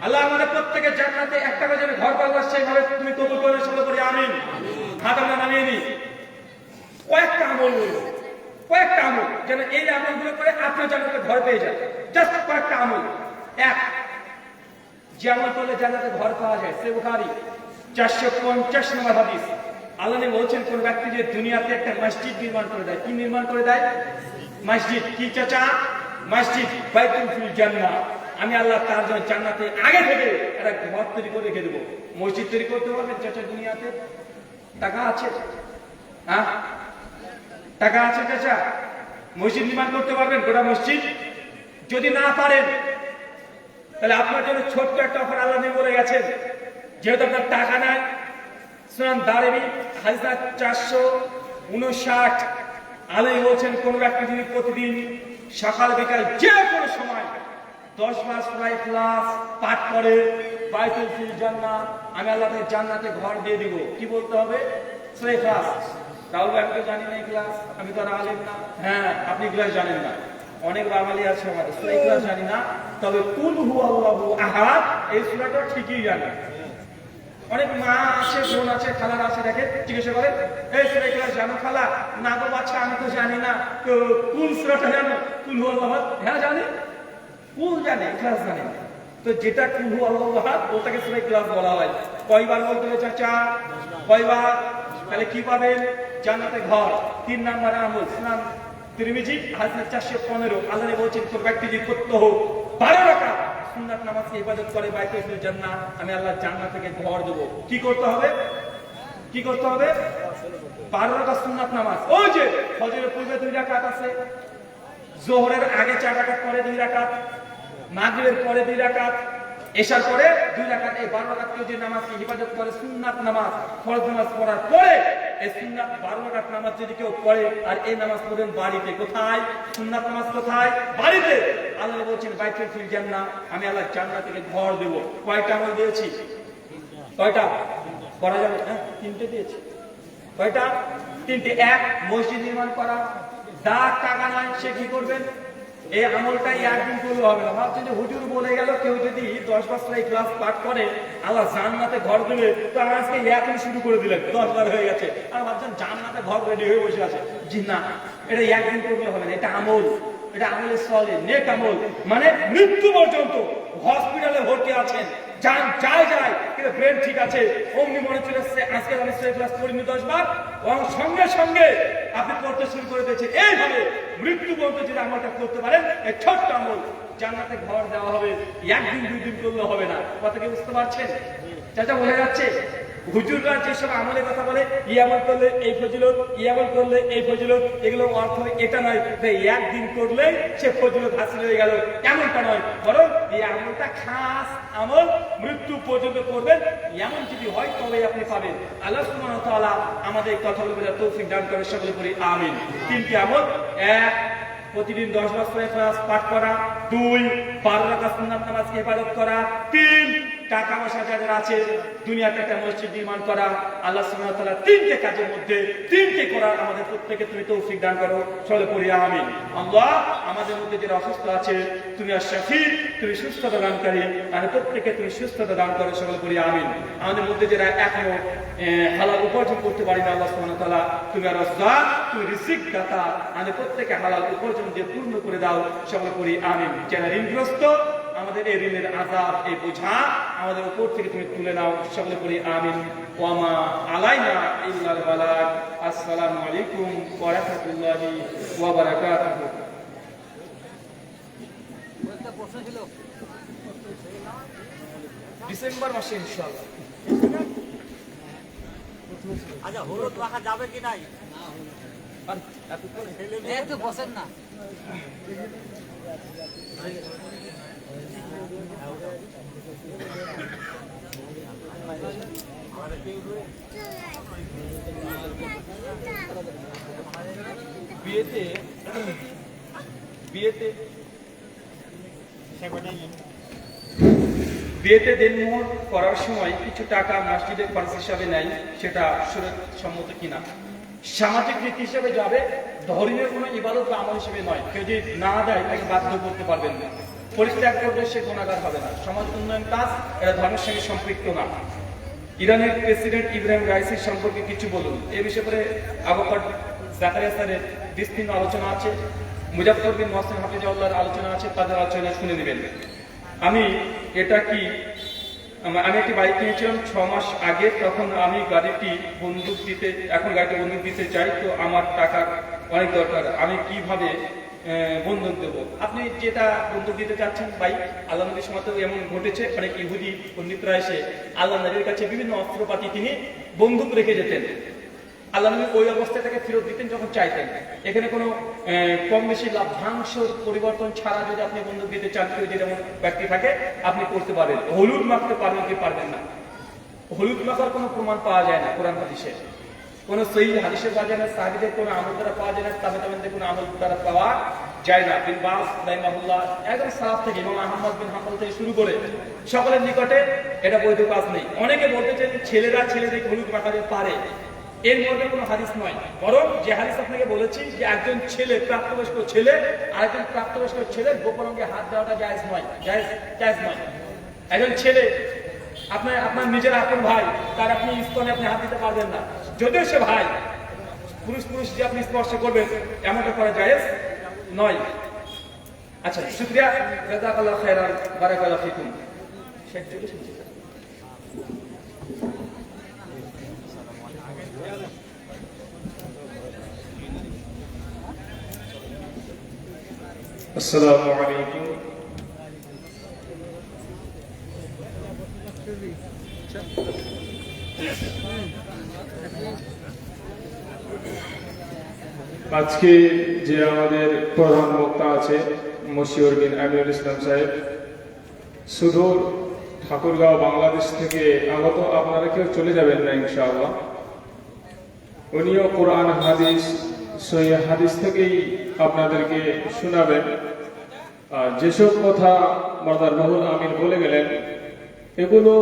C: আল্লাহ আমাদের প্রত্যেকের জান্নাতে একটা করে যেন ঘর পাওয়া সেইভাবে তুমি কবুল করে সবাই করি আমিন। হাত আমরা নামিয়ে নিই। কয়েকটা আমল, কয়েকটা আমল যেন এই আমলগুলো করে আপনার জান্নাতে ঘর পেয়ে যায়। জাস্ট কয়েকটা আমল। এক, যে আমল করলে জান্নাতে ঘর পাওয়া যায়, সে বুখারী 450 নম্বর হাদিস। আল্লাহ নবী বলেছেন, কোন ব্যক্তি যে দুনিয়াতে একটা মসজিদ নির্মাণ করে দেয়। কি নির্মাণ করে দেয়? মসজিদ। কি চাচা? মসজিদ। বাইতুল ফিল জান্নাহ। আমি আল্লাহ তার জন্য জান্নাতে আগে থেকে একটা ঘর তৈরি করে রেখে দেবো। মসজিদ তৈরি করতে পারবেন চাচা? দুনিয়াতে টাকা আছে? হ্যাঁ, টাকা আছে চাচা? মসজিদ নির্মাণ করতে পারবেন? গোটা মসজিদ? যদি না পারেন তাহলে আপনার জন্য ছোট্ট একটা অফার আল্লাহ নবী বলে গেছেন। যেহেতু আপনার টাকা নাই, সুনান দারিমি হাদিস 459, আল্লাহ বলছেন, কোন ব্যক্তি যদি প্রতিদিন সকাল বিকাল যে কোনো সময় 10 মাস প্রায় ক্লাস পাঠ করে বাইতুল ফিল জান্নাহ, আমি আল্লাহ তাকে জান্নাতে ঘর দিয়ে দিব। কি বলতে হবে? সূরা ইখলাস। তাও আমি তো জানি না ক্লাস, আমি তো আর আলেম না। হ্যাঁ, আপনি ক্লাস জানেন না, অনেক বাঙালি আছে আমাদের সূরা ইখলাস জানি না, তবে কুল হুয়াল্লাহু আহাদ এই সূরাটা ঠিকই জানে। অনেক মা আছে, বোন আছে, খালার আছে, দেখে জিজ্ঞাসা করে, এই সূরা ইখলাস জানো খালা? না গো বাচ্চা, আমি তো জানি না। তো কোন সূরাটা জানো? কুল হুয়াল্লাহু আহাদ। হ্যাঁ জানি, কুল জানে, ইখলাস জানে না। তো যেটা কুল হুয়াল্লাহু আহাদ ওটাকে সূরা ইখলাস বলা হয়। কয়বার বলতে হবে চাচা? কয়বার? তাহলে কি পাবেন? জান্নাতে ঘর। 3 নম্বর আমল, সুনান তিরমিজি হাদিস 415, আল্লাহ বলেছেন, কোন ব্যক্তি যদি করতে হোক 12 রাকাত সুন্নাত নামাজকে ইবাদত করে বাইতুল ফিল জান্নাহ, আমি আল্লাহ জান্নাত থেকে ঘর দেব। কি করতে হবে? কি করতে হবে? 12 রাকাত সুন্নাত নামাজ। ওই যে ফজরের পূর্বে 2 রাকাত আছে, যোহরের আগে 4 রাকাত, পরে 2 রাকাত, মাগরিবের পরে 2 রাকাত, এশার পরে 2 রাকাত। এই 12 রাকাত কেউ যে নামাজকে ইবাদত করে, সুন্নাত নামাজ, ফরজ নামাজ পড়ার পরে এই সুন্নাত 12 রাকাত নামাজ যদি কেউ পড়ে, আর এই নামাজ পড়েন বাড়িতে, কোথায়? সুন্নাত নামাজ কোথায়? বাড়িতে। আল্লাহ বলছেন, বাইতুল ফিল জান্নাহ, আমি আল্লাহ জান্নাত থেকে ঘর দেব। কয়টা আমল দিয়েছি? কয়টা করা যাবে? হ্যাঁ, 3টে দিয়েছি। কয়টা? 3টে। এক, মসজিদ নির্মাণ করা। যার টাকা নাই সে কি করবেন? এই আমলটাই একদিন করলে হবে না। ভাবছেন যে হুজুর বলে গেল কেউ যদি 10 বছর এই ক্লাস পাঠ করে আল্লাহ জান্নাতে ঘর দেবে, তো আজকে এখন শুরু করে দিলেন, 10 বার হয়ে গেছে, আর ভাবছেন জান্নাতে ঘর রেডি হয়ে বসে আছে। জি না, এটা একদিন করলে হবে না। এটা আমল, এটা আমলের সলে নেক আমল। মানে মৃত্যু পর্যন্ত হসপিটালে ভর্তি আছেন, যান যায় যায় কিন্তু ব্রেন ঠিক আছে, অমনি মনে চলে আসছে আজকে আমি সেই ক্লাস পড়িনি 10 বার, এবং সঙ্গে সঙ্গে আপনি পড়তে শুরু করে দিয়েছেন। এইভাবে মৃত্যু পর্যন্ত যদি আমলটা করতে পারেন, এই ছোট্ট আমল, জান্নাতে ঘর দেওয়া হবে। একদিন 2 দিন করলে হবে না। কথা কি বুঝতে পারছেন? চাচা বোঝা যাচ্ছে? হুজুররা যেসব আমলের কথা বলে, ই আমল করলে এই ফজিলত, ই আমল করলে এই ফজিলত, এগুলো অর্থ এটা নয় যে একদিন করলেই সে ফজিলত হাসিল হয়ে গেল, এমনটা নয়। বরং এই আমলটা খাস আমল, মৃত্যু পর্যন্ত করবেন, এমন যদি হয় তবে আপনি পাবেন। আল্লাহ সুবহানাহু ওয়া তাআলা আমাদের এই কথাগুলো বোঝার তৌফিক দান করে সকলে করি আমিন। 3টি আমল। 1, প্রতিদিন 10 বছর ক্লাস পাঠ করা। 2, 12 রাকাত সুন্নাত নামাজকে ইবাদত করা। 3, টাকা পয়সা যাদের আছে, দুনিয়াতে একটা মসজিদ নির্মাণ করা, আল্লাহ সুবহানাহু ওয়া তাআলা তিনটে কাজের মধ্যে তিনটে করার আমাদের প্রত্যেককে তুমি তৌফিক দান করো, সকলে পড়ি আমিন। আল্লাহ, আমাদের মধ্যে যারা অসুস্থ আছে তুমি আশ-শাফি, তুমি সুস্থতা দানকারী, আর প্রত্যেককে তুমি সুস্থতা দান করো, সকলে পড়ি আমিন। আমাদের মধ্যে যারা এখনো হালাল উপার্জন করতে পারি না, আল্লাহ সুবহানাহু ওয়া তাআলা তুমি আর-রাজ্জাক, তুমি রিজিক দাতা, আমাদের প্রত্যেককে হালাল উপার্জন দিয়ে পূর্ণ করে দাও, সকলে পড়ি আমিন। যারা ঋণগ্রস্ত, আমাদের এই ঋণের আযাব, এই বোঝা আমাদের উপর থেকে তুমি তুলে নাও, সকলে পড়ি আমিন। ওয়ামা আলাইনা ইল্লাল বালাগ। আসসালামু আলাইকুম ওয়া রাহমাতুল্লাহি ওয়া বারাকাতুহু। ডিসেম্বর মাসে ইনশাআল্লাহ।
D: আচ্ছা, হলুদ মাখা যাবে কি নাই?
C: আর এত করে
D: একটু বসেন না।
C: বিয়েতে বিয়েতে বিয়েতে দেনমোহর করার সময় কিছু টাকা মসজিদের খরচ হিসাবে নেয়, সেটা সম্মত কিনা? সামাজিক রীতি হিসেবে যাবে, ধর্মীয় কোনো ইবাদত বা আমল হিসেবে নয়। কেউ যদি না দেয় তাকে বাধ্য করতে পারবেন না, পরিত্যাগ করলে সে গুনাহগার হবে না। সমাজ উন্নয়ন কাজ, এটা ধর্মের সঙ্গে সম্পৃক্ত না। ইরানের প্রেসিডেন্ট ইব্রাহিম রাইসির সম্পর্কে কিছু বলুন। এ বিষয়ে করে আবু বকর জাকারিয়া স্যারের বিস্তীর্ণ আলোচনা আছে, মুজাফফর বিন মুহসিন হাফিজাহুল্লাহর আলোচনা আছে, তাদের আলোচনা শুনে নেবেন। আমি একটি বাইক কিনেছিলাম 6 মাস আগে, তখন আমি গাড়িটি বন্দুক দিতে চাই, তো আমার টাকা অনেক দরকার, আমি কিভাবে বন্ধক দেবো? আপনি যেটা বন্ধক দিতে চাচ্ছেন ভাই, আল্লাহ নবীর সময় তো এমন ঘটেছে, অনেক ইহুদি পণ্ডিতরা এসে আল্লাহ নবীর কাছে বিভিন্ন অস্ত্রপাতি তিনি বন্দুক রেখে যেতেন। আল্লাহ নবী ওই অবস্থায় তাকে ফেরত দিতেন যখন চাইতেন। এখানে কোনো কম বেশি লাভ্যাংশ পরিবর্তন ছাড়া যদি আপনি বন্দুক দিতে চান, কেউ যদি এমন ব্যক্তি থাকে আপনি করতে পারেন। হলুদ মাখতে পারবেন কি পারবেন না? হলুদ মাখার কোনো প্রমাণ পাওয়া যায় না কোরআন হাদিসে, কোন সহিহ হাদিসে পাওয়া যায় না, সাহাবীদের কোনো আমল দ্বারা পাওয়া যায় না, তাবেঈনদের কোনো আমল দ্বারা পাওয়া যায় না। বিন বাস রাহিমাহুল্লাহ একদম সালাফ থেকে, ইমাম আহমদ বিন হাম্বল থেকে শুরু করে সকলের নিকটে এটা বৈধ কাজ নেই। অনেকে বলতে চান ছেলেরা ছেলেদের হলুদ মাখাতে পারে, এর মধ্যে কোনো হাদিস নয়। বরং যে হাদিস আপনাকে বলেছি যে একজন ছেলে, প্রাপ্তবয়স্ক ছেলে আরেকজন প্রাপ্তবয়স্ক ছেলের গোপন অঙ্গে হাত দেওয়াটা জায়েজ নয়, জায়েজ নয়। একজন ছেলে আপনার নিজের আপন ভাই, তার আপনি স্তনে আপনি হাত দিতে পারবেন না, যদিও সে ভাই। পুরুষ যে আপনি স্পর্শ করবেন এমনটা করা জায়েজ নয়। আচ্ছা, শুকরিয়া, জাযাকাল্লাহু খাইরান, বারাকাল্লাহু ফিকুম।
E: আসসালামু আলাইকুম। আজকে যে আমাদের প্রধান বক্তা আছে মশিউর বিন আমিনুল ইসলাম সাহেব, সুদূর ঠাকুরগাঁও বাংলাদেশ থেকে আগত। আপনারা কেউ চলে যাবেন না ইনশাআল্লাহ। উনিও কোরআন হাদিস সহিহ হাদিস থেকেই আপনাদেরকে শোনাবেন। আর যেসব কথা মাদার রুহুল আমিন বলে গেলেন, এগুলো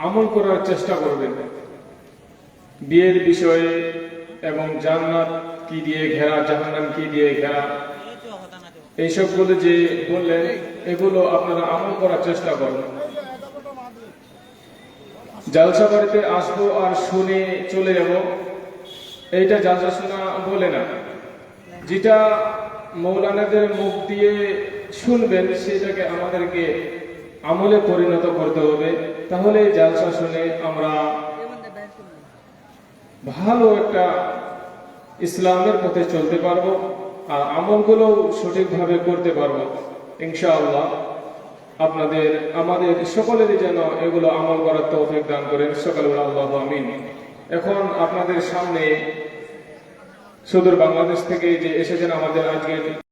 E: আমল করার চেষ্টা করবেন। বিয়ের বিষয়ে এবং জান্নাত কি দিয়ে ঘেরা, জাহান্নাম কি দিয়ে ঘেরা, এইসবগুলো যে বললেন, এগুলো আপনারা আমল করার চেষ্টা করবেন। জালসা বাড়িতে আসবো আর শুনে চলে যাব, এইটা জালসা শোনা বলে না। যেটা মৌলানাদের মুখ দিয়ে শুনবেন সেটাকে আমাদেরকে আমলে পরিণত করতে হবে, তাহলে জালসা শুনে আমরা ভালো একটা ইসলামের পথে চলতে পারবো আর আমলগুলো সঠিকভাবে করতে পারবো ইনশাআল্লাহ। আপনাদের আমাদের সকলেরই যেন এগুলো আমল করার তৌফিক দান করেন, সকলে আল্লাহু আমিন। এখন আপনাদের সামনে সুদূর বাংলাদেশ থেকে যে এসেছেন আমাদের আজকে